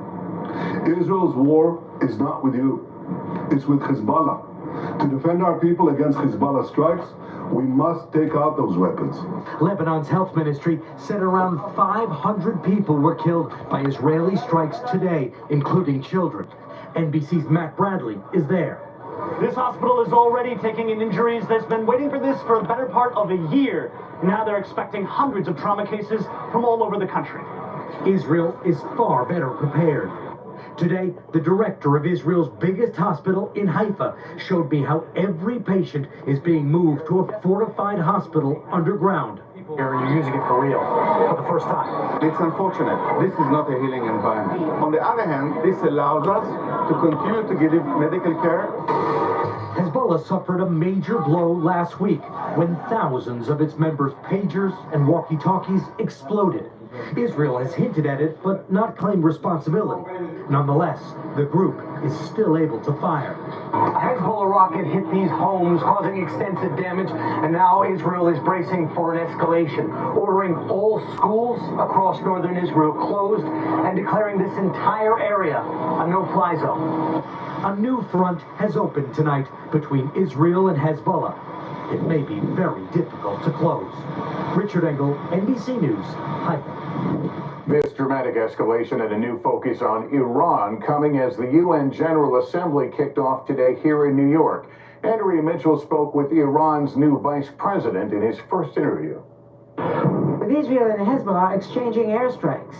Israel's war is not with you. It's with Hezbollah. To defend our people against Hezbollah strikes, we must take out those weapons. Lebanon's health ministry said around 500 people were killed by Israeli strikes today, including children. NBC's Matt Bradley is there. This hospital is already taking in injuries that's been waiting for this for the better part of a year. Now they're expecting hundreds of trauma cases from all over the country. Israel is far better prepared. Today, the director of Israel's biggest hospital in Haifa showed me how every patient is being moved to a fortified hospital underground. You're using it for real, for the first time. It's unfortunate. This is not a healing environment. On the other hand, this allows us to continue to give medical care. Hezbollah suffered a major blow last week when thousands of its members' pagers and walkie-talkies exploded. Israel has hinted at it, but not claimed responsibility. Nonetheless, the group is still able to fire. A Hezbollah rocket hit these homes, causing extensive damage, and now Israel is bracing for an escalation, ordering all schools across northern Israel closed and declaring this entire area a no-fly zone. A new front has opened tonight between Israel and Hezbollah. It may be very difficult to close. Richard Engel, NBC News, Haifa. This dramatic escalation and a new focus on Iran coming as the UN General Assembly kicked off today here in New York. Andrea Mitchell spoke with Iran's new vice president in his first interview. With Israel and Hezbollah exchanging airstrikes.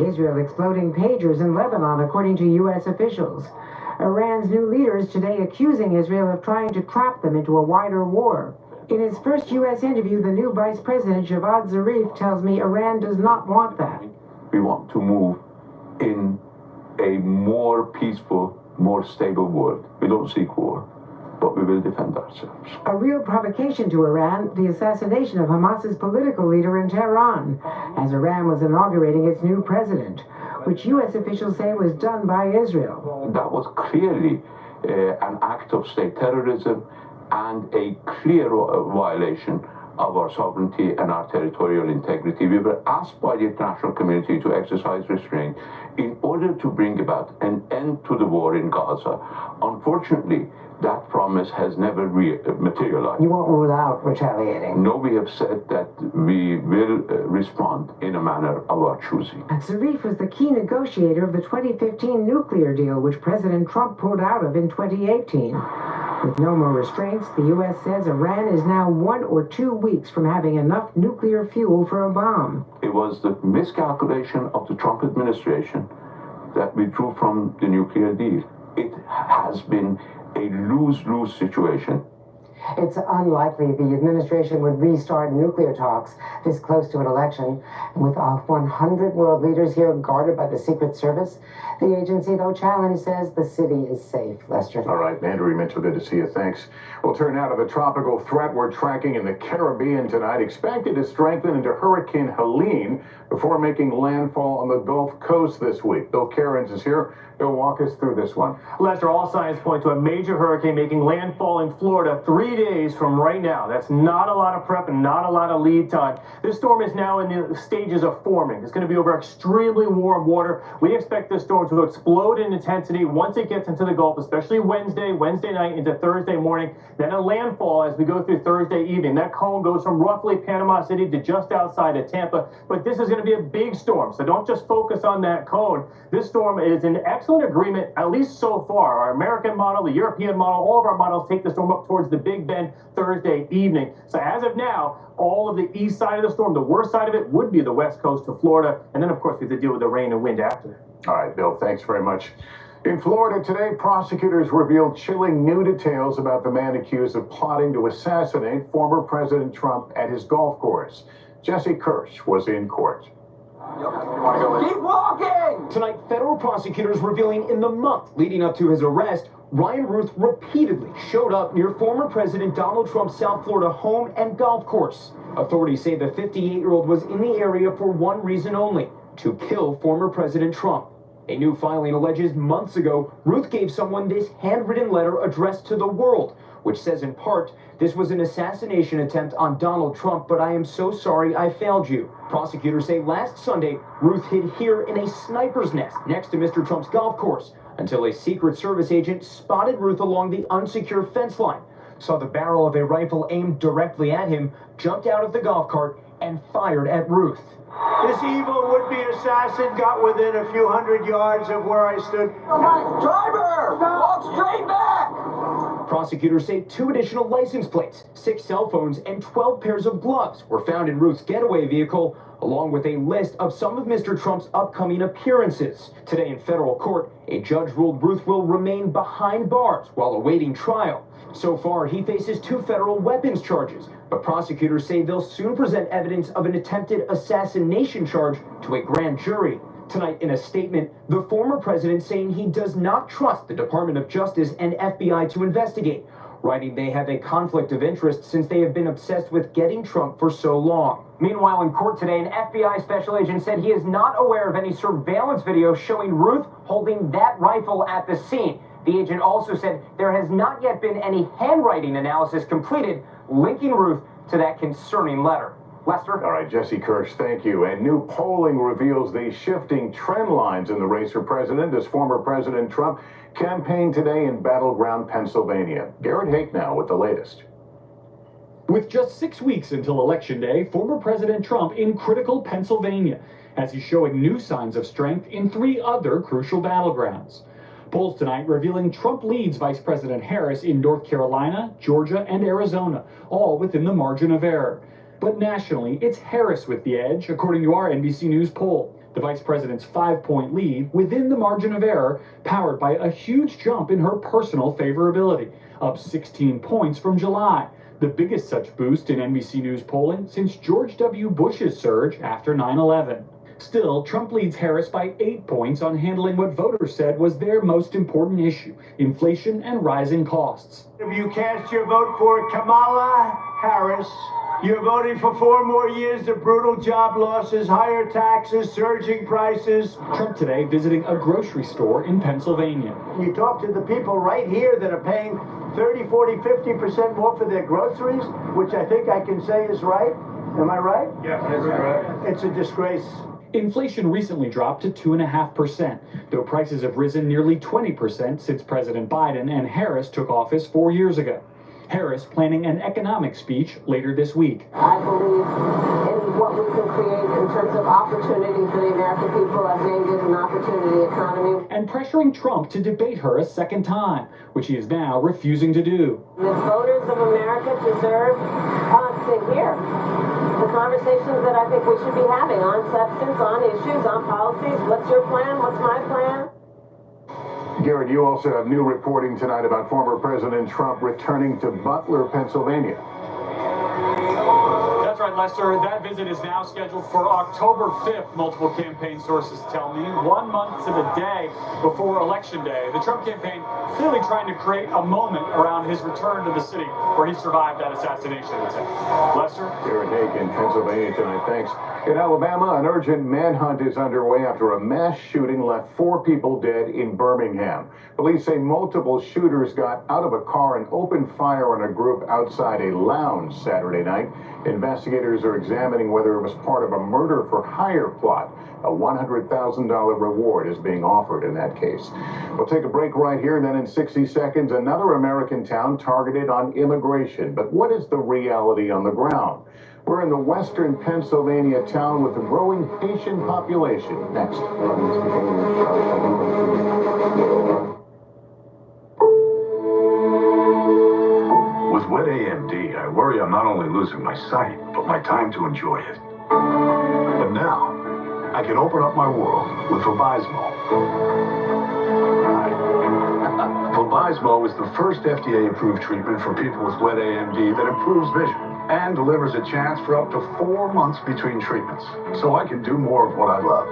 Israel exploding pagers in Lebanon, according to U.S. officials. Iran's new leaders today accusing Israel of trying to trap them into a wider war. In his first U.S. interview, the new Vice President Javad Zarif tells me Iran does not want that. We want to move in a more peaceful, more stable world. We don't seek war, but we will defend ourselves. A real provocation to Iran, the assassination of Hamas's political leader in Tehran, as Iran was inaugurating its new president, which U.S. officials say was done by Israel. That was clearly an act of state terrorism and a clear violation of our sovereignty and our territorial integrity. We were asked by the international community to exercise restraint in order to bring about an end to the war in Gaza. Unfortunately, that promise has never materialized. You won't rule out retaliating? No, we have said that we will respond in a manner of our choosing. Zarif was the key negotiator of the 2015 nuclear deal, which President Trump pulled out of in 2018. With no more restraints, the U.S. says Iran is now 1 or 2 weeks from having enough nuclear fuel for a bomb. It was the miscalculation of the Trump administration that withdrew from the nuclear deal. It has been a lose-lose situation. It's unlikely the administration would restart nuclear talks this close to an election. With 100 world leaders here guarded by the Secret Service, the agency, though challenged, says the city is safe. Lester. All right, Andrea Mitchell, good to see you. Thanks. We'll turn now to the tropical threat we're tracking in the Caribbean tonight, expected to strengthen into Hurricane Helene before making landfall on the Gulf Coast this week. Bill Cairns is here. Bill, walk us through this one. Lester, all signs point to a major hurricane making landfall in Florida 3 days from right now. That's not a lot of prep and not a lot of lead time. This storm is now in the stages of forming. It's going to be over extremely warm water. We expect this storm to explode in intensity once it gets into the Gulf, especially Wednesday night into Thursday morning. Then a landfall as we go through Thursday evening. That cone goes from roughly Panama City to just outside of Tampa. But this is going to be a big storm, so don't just focus on that cone. This storm is an excellent agreement, at least so far. Our American model, the European model, all of our models take the storm up towards the Big Bend Thursday evening. So as of now, all of the east side of the storm, the worst side of it would be the west coast of Florida. And then, of course, we have to deal with the rain and wind after. All right, Bill, thanks very much. In Florida today, prosecutors revealed chilling new details about the man accused of plotting to assassinate former President Trump at his golf course. Jesse Kirsch was in court. Keep walking! Tonight, federal prosecutors revealing in the month leading up to his arrest, Ryan Ruth repeatedly showed up near former President Donald Trump's South Florida home and golf course. Authorities say the 58-year-old was in the area for one reason only: to kill former President Trump. A new filing alleges months ago, Ruth gave someone this handwritten letter addressed to the world, which says in part, "This was an assassination attempt on Donald Trump, but I am so sorry I failed you." Prosecutors say last Sunday, Ruth hid here in a sniper's nest next to Mr. Trump's golf course until a Secret Service agent spotted Ruth along the unsecure fence line, saw the barrel of a rifle aimed directly at him, jumped out of the golf cart, and fired at Ruth. This evil would-be assassin got within a few hundred yards of where I stood. Driver! Walk straight back! Prosecutors say 2 additional license plates, 6 cell phones, and 12 pairs of gloves were found in Ruth's getaway vehicle, along with a list of some of Mr. Trump's upcoming appearances. Today in federal court, a judge ruled Ruth will remain behind bars while awaiting trial. So far, he faces 2 federal weapons charges, but prosecutors say they'll soon present evidence of an attempted assassination charge to a grand jury. Tonight, in a statement, the former president saying he does not trust the Department of Justice and FBI to investigate, writing they have a conflict of interest since they have been obsessed with getting Trump for so long. Meanwhile, in court today, an FBI special agent said he is not aware of any surveillance video showing Ruth holding that rifle at the scene. The agent also said there has not yet been any handwriting analysis completed linking Ruth to that concerning letter. Lester? All right, Jesse Kirsch, thank you. And new polling reveals the shifting trend lines in the race for president as former President Trump campaigned today in battleground Pennsylvania. Garrett Hake now with the latest. With just 6 weeks until Election Day, former President Trump in critical Pennsylvania. as he's showing new signs of strength in 3 other crucial battlegrounds. Polls tonight revealing Trump leads Vice President Harris in North Carolina, Georgia, and Arizona, all within the margin of error. But nationally, it's Harris with the edge, according to our NBC News poll. The vice president's 5-point lead within the margin of error, powered by a huge jump in her personal favorability, up 16 points from July, the biggest such boost in NBC News polling since George W. Bush's surge after 9/11. Still, Trump leads Harris by 8 points on handling what voters said was their most important issue, inflation and rising costs. If you cast your vote for Kamala Harris, you're voting for 4 more years of brutal job losses, higher taxes, surging prices. Trump today visiting a grocery store in Pennsylvania. You talk to the people right here that are paying 30, 40, 50% more for their groceries, which I think I can say is right. Am I right? Yeah, that's right. It's a disgrace. Inflation recently dropped to 2.5%, though prices have risen nearly 20% since President Biden and Harris took office 4 years ago. Harris planning an economic speech later this week. I believe in what we can create in terms of opportunity for the American people. I've named it an opportunity economy. And pressuring Trump to debate her a second time, which he is now refusing to do. The voters of America deserve to hear the conversations that I think we should be having on substance, on issues, on policies. What's your plan? What's my plan? Garrett, you also have new reporting tonight about former President Trump returning to Butler, Pennsylvania. That's right, Lester. That visit is now scheduled for October 5th, multiple campaign sources tell me, 1 month to the day before Election Day. The Trump campaign clearly trying to create a moment around his return to the city where he survived that assassination attempt. Lester? Garrett Hake in Pennsylvania tonight. Thanks. In Alabama, an urgent manhunt is underway after a mass shooting left 4 people dead in Birmingham. Police say multiple shooters got out of a car and opened fire on a group outside a lounge Saturday night. Investigators are examining whether it was part of a murder for hire plot. A $100,000 reward is being offered in that case. We'll take a break right here, and then in 60 seconds, another American town targeted on immigration. But what is the reality on the ground? We're in the western Pennsylvania town with a growing Haitian population. Next. With wet AMD, I worry I'm not only losing my sight, but my time to enjoy it. But now, I can open up my world with Vabysmo. Vabysmo is the first FDA-approved treatment for people with wet AMD that improves vision and delivers a chance for up to 4 months between treatments, so I can do more of what I love.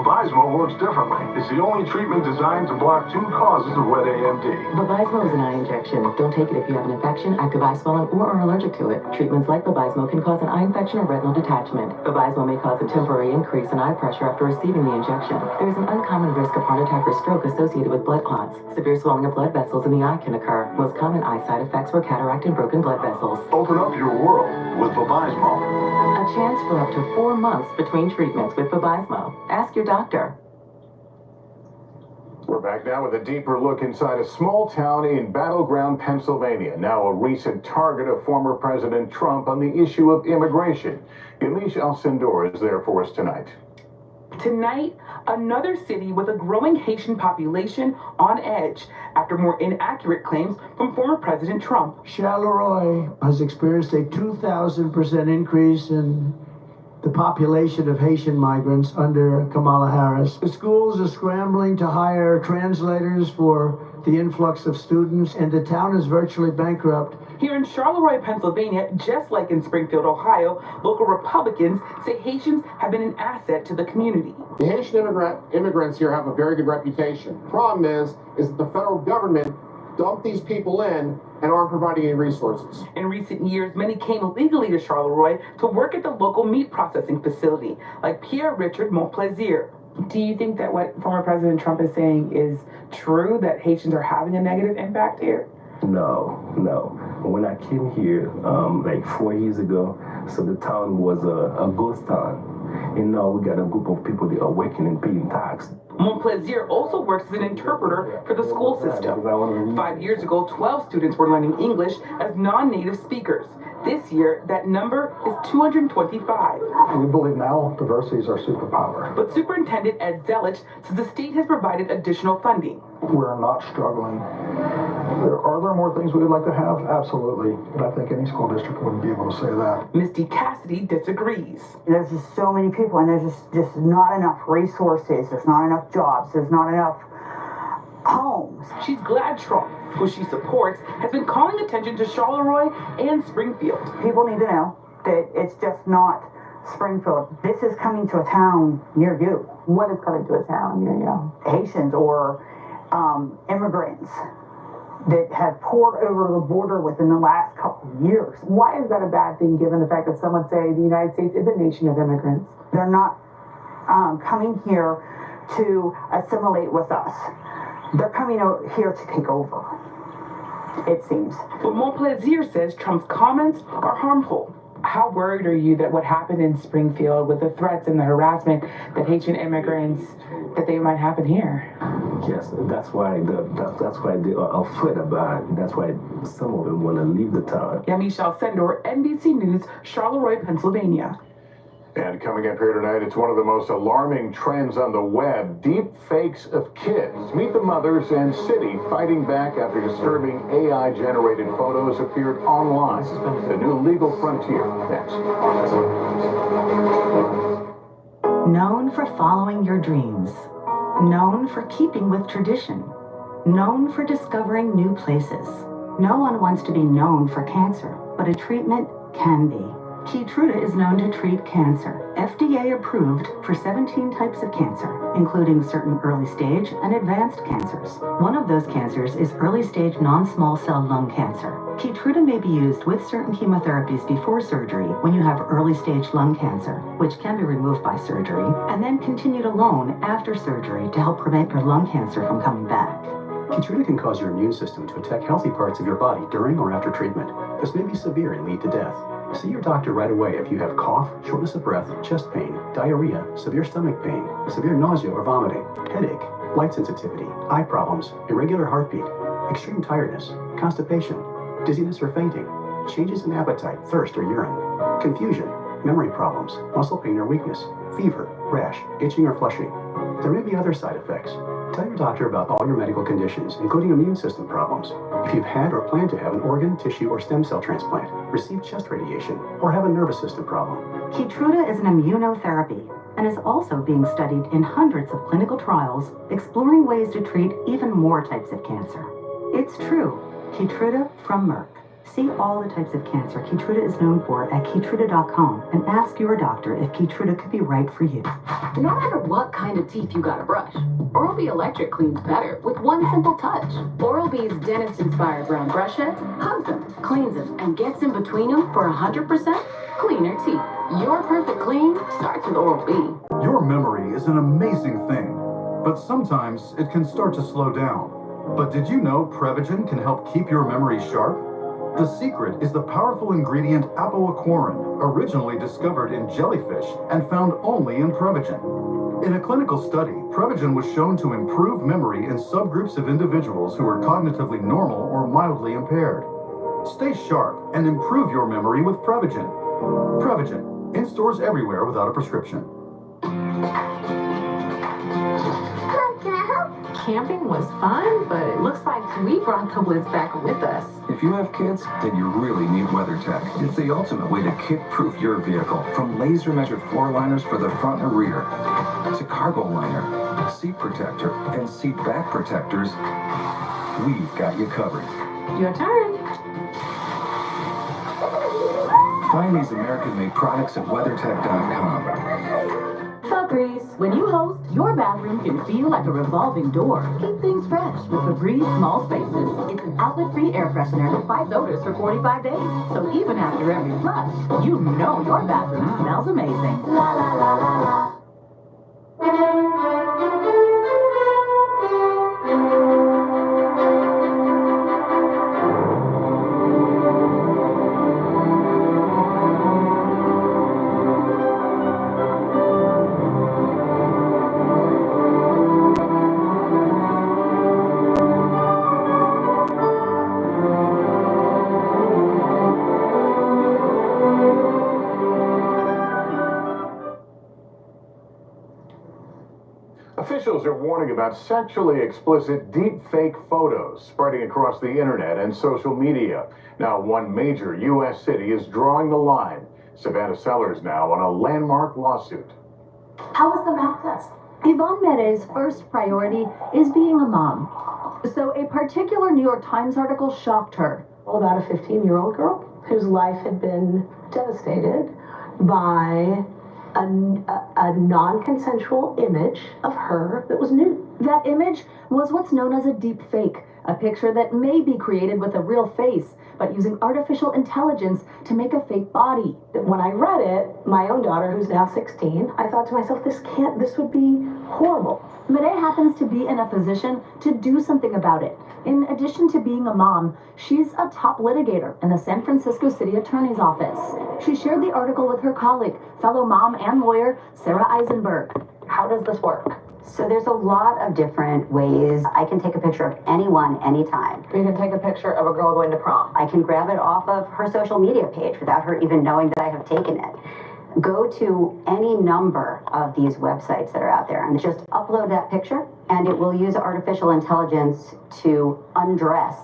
Vabysmo works differently. It's the only treatment designed to block 2 causes of wet AMD. Vabysmo is an eye injection. Don't take it if you have an infection, active eye swelling, or are allergic to it. Treatments like Vabysmo can cause an eye infection or retinal detachment. Vabysmo may cause a temporary increase in eye pressure after receiving the injection. There is an uncommon risk of heart attack or stroke associated with blood clots. Severe swelling of blood vessels in the eye can occur. Most common eye side effects were cataract and broken blood vessels. Open up your world with Vabysmo. A chance for up to 4 months between treatments with Vabysmo. Ask your doctor. We're back now with a deeper look inside a small town in battleground Pennsylvania, now a recent target of former President Trump on the issue of immigration. Elish Alcindor is there for us tonight. Tonight, another city with a growing Haitian population on edge after more inaccurate claims from former President Trump. Charleroi has experienced a 2,000% increase in the population of Haitian migrants under Kamala Harris. The schools are scrambling to hire translators for the influx of students, and the town is virtually bankrupt. Here in Charleroi, Pennsylvania, just like in Springfield, Ohio, local Republicans say Haitians have been an asset to the community. The Haitian immigrants here have a very good reputation. Problem is that the federal government dumped these people in and aren't providing any resources. In recent years, many came illegally to Charleroi to work at the local meat processing facility, like Pierre Richard Montplaisir. Do you think that what former President Trump is saying is true, that Haitians are having a negative impact here? No. When I came here like 4 years ago, so the town was a ghost town. And now we got a group of people that are working and paying tax. Montplaisir also works as an interpreter for the school system. 5 years ago, 12 students were learning English as non-native speakers. This year, that number is 225. We believe now diversity is our superpower. But Superintendent Ed Zelich says the state has provided additional funding. We're not struggling. Are there more things we would like to have? Absolutely. But I think any school district wouldn't be able to say that. Misty Cassidy disagrees. There's just so many people, and there's just not enough resources. There's not enough jobs. There's not enough homes. She's glad Trump, who she supports, has been calling attention to Charleroi and Springfield. People need to know that it's just not Springfield. This is coming to a town near you. What is coming to a town near you? Haitians or immigrants that have poured over the border within the last couple of years. Why is that a bad thing, given the fact that some would say the United States is a nation of immigrants? They're not coming here to assimilate with us. They're coming out here to take over, it seems. But Montplaisir says Trump's comments are harmful. How worried are you that what happened in Springfield with the threats and the harassment that Haitian immigrants, that they might happen here? Yes, that's why they are afraid about it. That's why some of them want to leave the town. Yamichelle Sendor, NBC News, Charleroi, Pennsylvania. And coming up here tonight, it's one of the most alarming trends on the web, deep fakes of kids. Meet the mothers and city fighting back after disturbing AI-generated photos appeared online. The new legal frontier. Next. Known for following your dreams. Known for keeping with tradition. Known for discovering new places. No one wants to be known for cancer, but a treatment can be. Keytruda is known to treat cancer. FDA approved for 17 types of cancer, including certain early stage and advanced cancers. One of those cancers is early stage non-small cell lung cancer. Keytruda may be used with certain chemotherapies before surgery when you have early stage lung cancer, which can be removed by surgery, and then continued alone after surgery to help prevent your lung cancer from coming back. Keytruda can cause your immune system to attack healthy parts of your body during or after treatment. This may be severe and lead to death. See your doctor right away if you have cough, shortness of breath, chest pain, diarrhea, severe stomach pain, severe nausea or vomiting, headache, light sensitivity, eye problems, irregular heartbeat, extreme tiredness, constipation, dizziness or fainting, changes in appetite, thirst or urine, confusion, memory problems, muscle pain or weakness, fever, rash, itching or flushing. There may be other side effects. Tell your doctor about all your medical conditions, including immune system problems. If you've had or plan to have an organ, tissue, or stem cell transplant, receive chest radiation, or have a nervous system problem. Keytruda is an immunotherapy and is also being studied in hundreds of clinical trials, exploring ways to treat even more types of cancer. It's true. Keytruda from Merck. See all the types of cancer Keytruda is known for at Keytruda.com and ask your doctor if Keytruda could be right for you. No matter what kind of teeth you gotta brush, Oral-B Electric cleans better with one simple touch. Oral-B's dentist-inspired round brush head hugs them, cleans them, and gets in between them for 100% cleaner teeth. Your perfect clean starts with Oral-B. Your memory is an amazing thing, but sometimes it can start to slow down. But did you know Prevagen can help keep your memory sharp? The secret is the powerful ingredient apoaquarin, originally discovered in jellyfish and found only in Prevagen. In a clinical study, Prevagen was shown to improve memory in subgroups of individuals who are cognitively normal or mildly impaired. Stay sharp and improve your memory with Prevagen. Prevagen, in stores everywhere without a prescription. Camping was fun, but it looks like we brought the woods back with us. If you have kids, then you really need WeatherTech. It's the ultimate way to kid-proof your vehicle. From laser-measured floor liners for the front and rear, to cargo liner, seat protector, and seat back protectors, we've got you covered. Your turn. Find these American-made products at WeatherTech.com. Febreze. When you host, your bathroom can feel like a revolving door. Keep things fresh with Febreze Small Spaces. It's an outlet-free air freshener that fights odors for 45 days. So even after every flush, you know your bathroom smells amazing. La la la la la. Officials are warning about sexually explicit deep-fake photos spreading across the internet and social media. Now, one major U.S. city is drawing the line. Savannah Sellers now on a landmark lawsuit. How was the math test? Yvonne Mede's first priority is being a mom. So a particular New York Times article shocked her. All about a 15-year-old girl whose life had been devastated by a non-consensual image of her that was nude. That image was what's known as a deep fake, a picture that may be created with a real face, but using artificial intelligence to make a fake body. When I read it, my own daughter, who's now 16, I thought to myself, this would be horrible. Mede happens to be in a position to do something about it. In addition to being a mom, she's a top litigator in the San Francisco City Attorney's Office. She shared the article with her colleague, fellow mom and lawyer, Sarah Eisenberg. How does this work? So there's a lot of different ways. I can take a picture of anyone, anytime. You can take a picture of a girl going to prom. I can grab it off of her social media page without her even knowing that I have taken it. Go to any number of these websites that are out there and just upload that picture, and it will use artificial intelligence to undress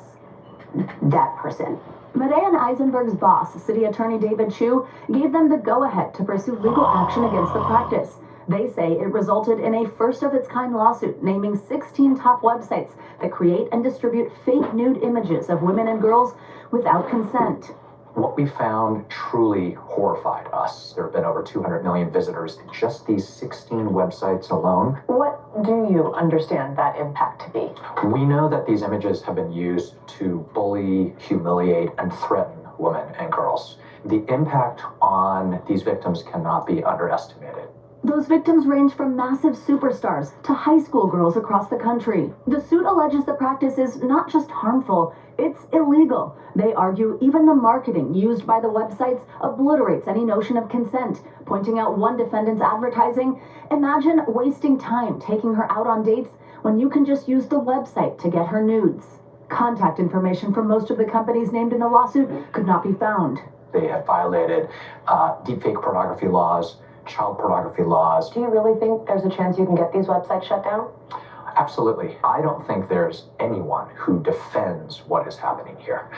that person. Mede and Eisenberg's boss, City Attorney David Chu, gave them the go-ahead to pursue legal action against the practice. They say it resulted in a first-of-its-kind lawsuit naming 16 top websites that create and distribute fake nude images of women and girls without consent. What we found truly horrified us. There have been over 200 million visitors in just these 16 websites alone. What do you understand that impact to be? We know that these images have been used to bully, humiliate, and threaten women and girls. The impact on these victims cannot be underestimated. Those victims range from massive superstars to high school girls across the country. The suit alleges the practice is not just harmful, it's illegal. They argue even the marketing used by the websites obliterates any notion of consent, pointing out one defendant's advertising. Imagine wasting time taking her out on dates when you can just use the website to get her nudes. Contact information from most of the companies named in the lawsuit could not be found. They have violated deepfake pornography laws, child pornography laws. Do you really think there's a chance you can get these websites shut down? Absolutely. I don't think there's anyone who defends what is happening here.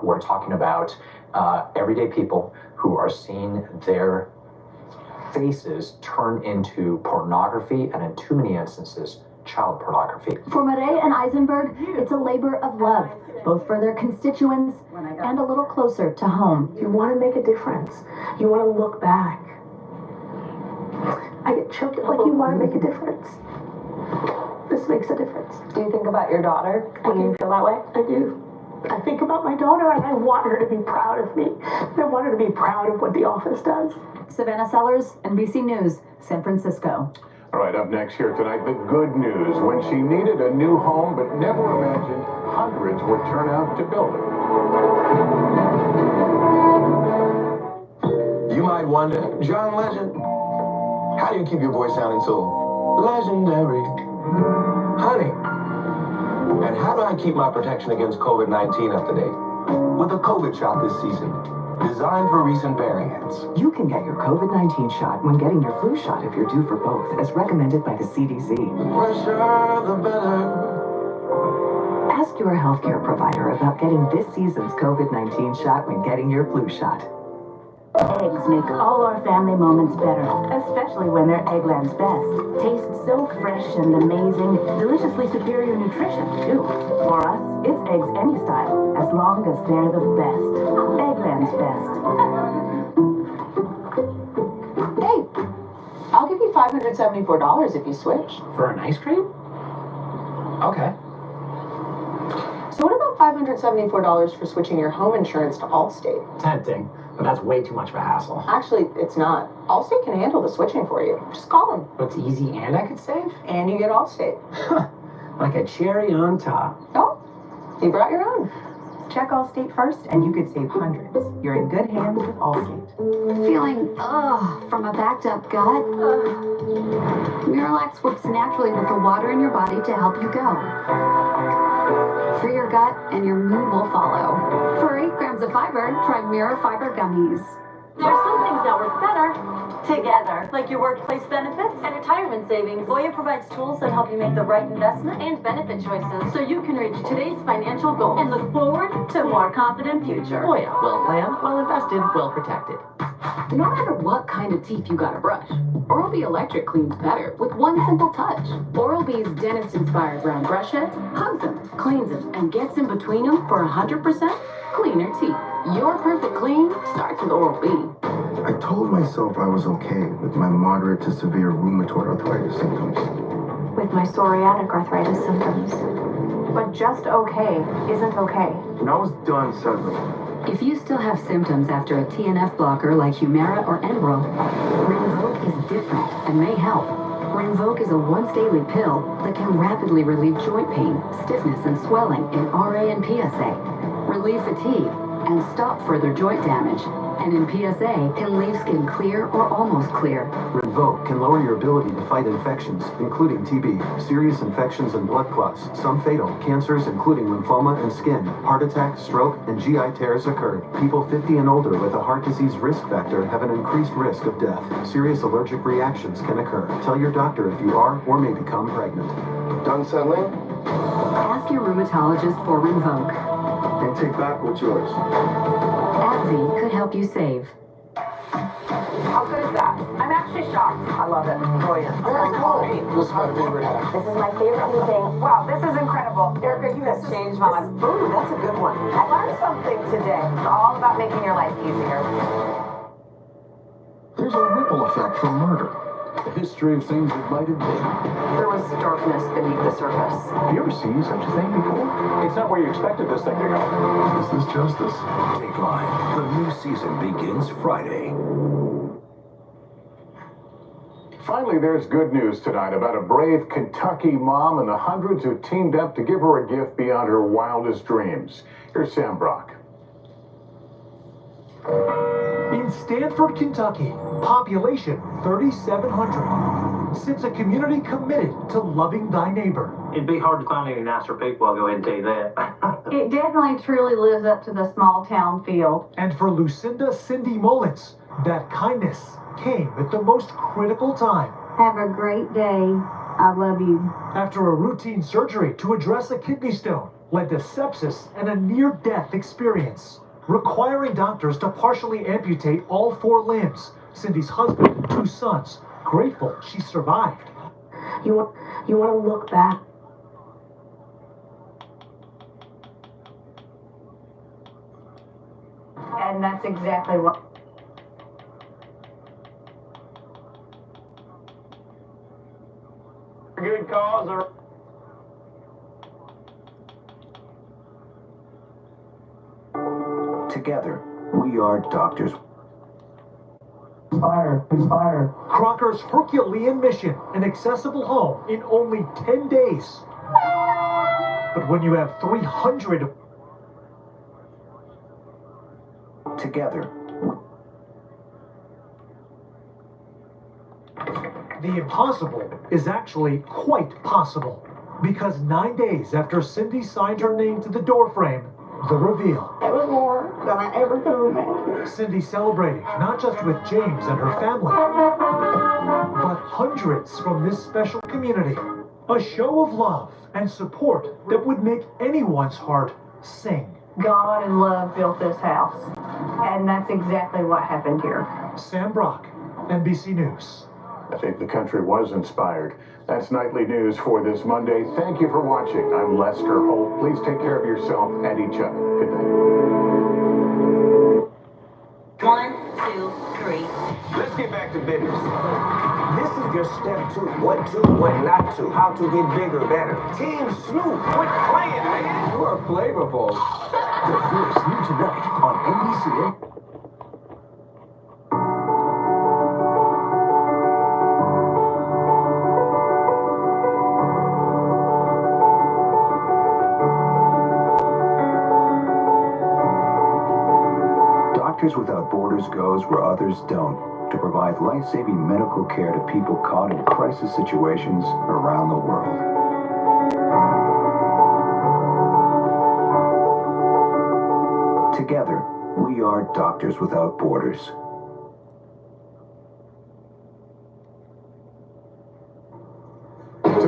We're talking about everyday people who are seeing their faces turn into pornography and in too many instances, child pornography. For Mede and Eisenberg, it's a labor of love, both for their constituents and a little closer to home. You want to make a difference. You want to look back. I get choked like you want to make a difference. This makes a difference. Do you think about your daughter when you feel that way? I do. I think about my daughter and I want her to be proud of me. I want her to be proud of what the office does. Savannah Sellers, NBC News, San Francisco. All right, up next here tonight, the good news. When she needed a new home but never imagined hundreds would turn out to build it. You might wonder, John Legend, how do you keep your voice sounding so legendary? Honey, and how do I keep my protection against COVID-19 up to date? With a COVID shot this season, designed for recent variants. You can get your COVID-19 shot when getting your flu shot if you're due for both, as recommended by the CDC. The fresher, the better. Ask your healthcare provider about getting this season's COVID-19 shot when getting your flu shot. Eggs make all our family moments better, especially when they're Eggland's Best. Taste so fresh and amazing, deliciously superior nutrition, too. For us, it's eggs any style, as long as they're the best. Eggland's Best. Hey, I'll give you $574 if you switch. For an ice cream? Okay. So what about $574 for switching your home insurance to Allstate? Tempting, but that's way too much of a hassle. Actually, it's not. Allstate can handle the switching for you. Just call them. But it's easy and I could save? And you get Allstate. Like a cherry on top. Oh, you brought your own. Check Allstate first and you could save hundreds. You're in good hands with Allstate. Feeling from a backed up gut? Miralax works naturally with the water in your body to help you go. For your gut, and your mood will follow. For 8 grams of fiber, try Mirror Fiber Gummies. There's some things that work better together, like your workplace benefits and retirement savings. Voya provides tools that help you make the right investment and benefit choices so you can reach today's financial goals and look forward to a more confident future. Voya, well planned, well invested, well protected. No matter what kind of teeth you gotta brush, Oral-B Electric cleans better with one simple touch. Oral-B's dentist-inspired round brush head hugs them, cleans them, and gets in between them for 100% cleaner teeth. Your perfect clean starts with Oral-B. I told myself I was okay with my moderate to severe rheumatoid arthritis symptoms. With my psoriatic arthritis symptoms. But just okay isn't okay. When I was done settling, If you still have symptoms after a TNF blocker like Humira or Enbrel, Rinvoq is different and may help. Rinvoq is a once-daily pill that can rapidly relieve joint pain, stiffness, and swelling in RA and PSA, relieve fatigue, and stop further joint damage. And in PSA, can leave skin clear or almost clear. Rinvoq can lower your ability to fight infections, including TB, serious infections and blood clots, some fatal, cancers including lymphoma and skin, heart attack, stroke, and GI tears occurred. People 50 and older with a heart disease risk factor have an increased risk of death. Serious allergic reactions can occur. Tell your doctor if you are or may become pregnant. done settling, Ask your rheumatologist for Rinvoq. and take back what's yours. AbbVie could help you save. How good is that? I'm actually shocked. I love it. Brilliant. Very cool. This is my favorite hat. This is my favorite new thing. Wow, this is incredible. Erica, you have changed my life. Ooh, that's a good one. I learned something today. It's all about making your life easier. There's a ripple effect from murder. The history of things that might have been. There was darkness beneath the surface. Have you ever seen such a thing before? It's not where you expected this thing to go. Is this justice? Dateline. The new season begins Friday. Finally, there's good news tonight about a brave Kentucky mom and the hundreds who teamed up to give her a gift beyond her wildest dreams. Here's Sam Brock. In Stanford, Kentucky, population 3,700. Sits a community committed to loving thy neighbor. It'd be hard to find any nicer people, I'll go ahead and tell you that. It definitely truly lives up to the small town feel. And for Lucinda Cindy Mullins, that kindness came at the most critical time. Have a great day. I love you. After a routine surgery to address a kidney stone led to sepsis and a near-death experience, requiring doctors to partially amputate all 4 limbs. Cindy's husband and 2 sons, grateful she survived. You want to look back. And that's exactly what. Good cause or... Together, we are doctors. Inspire. Crocker's Herculean mission, an accessible home in only 10 days. But when you have 300... Together, the impossible is actually quite possible. Because 9 days after Cindy signed her name to the doorframe, the reveal. It was more than I ever could imagine. Cindy celebrating not just with James and her family, but hundreds from this special community. A show of love and support that would make anyone's heart sing. God and love built this house. And that's exactly what happened here. Sam Brock, NBC News. I think the country was inspired. That's nightly news for this Monday. Thank you for watching. I'm Lester Holt. Please take care of yourself and each other. Good night. 1, 2, 3. Let's get back to business. This is your step 2. What to, what not to. How to get bigger, better. Team Snoop, quit playing, man. You are flavorful. the first new tonight on NBC. Doctors Without Borders goes where others don't, to provide life-saving medical care to people caught in crisis situations around the world. Together, we are Doctors Without Borders.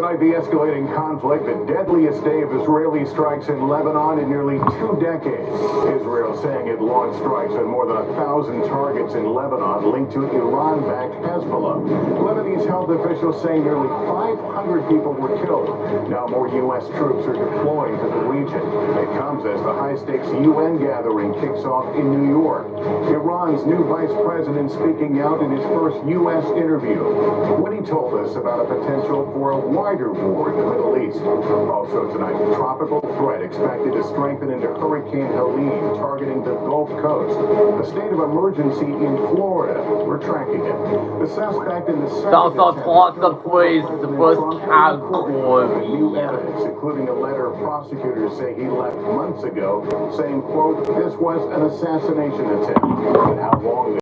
Tonight, the escalating conflict, the deadliest day of Israeli strikes in Lebanon in nearly 2 decades. Israel saying it launched strikes on more than 1,000 targets in Lebanon linked to Iran-backed Hezbollah. Lebanese health officials say nearly 500 people were killed. Now more U.S. troops are deploying to the region. It comes as the high-stakes UN gathering kicks off in New York. Iran's new vice president speaking out in his first U.S. interview. When he told us about a potential for a wider war in the Middle East. Also tonight, tropical threat expected to strengthen into Hurricane Helene, targeting the Gulf Coast. A state of emergency in Florida. We're tracking it. The suspect in the second new evidence, including a letter prosecutors say he left months ago, saying, quote, this was an assassination attempt. And how long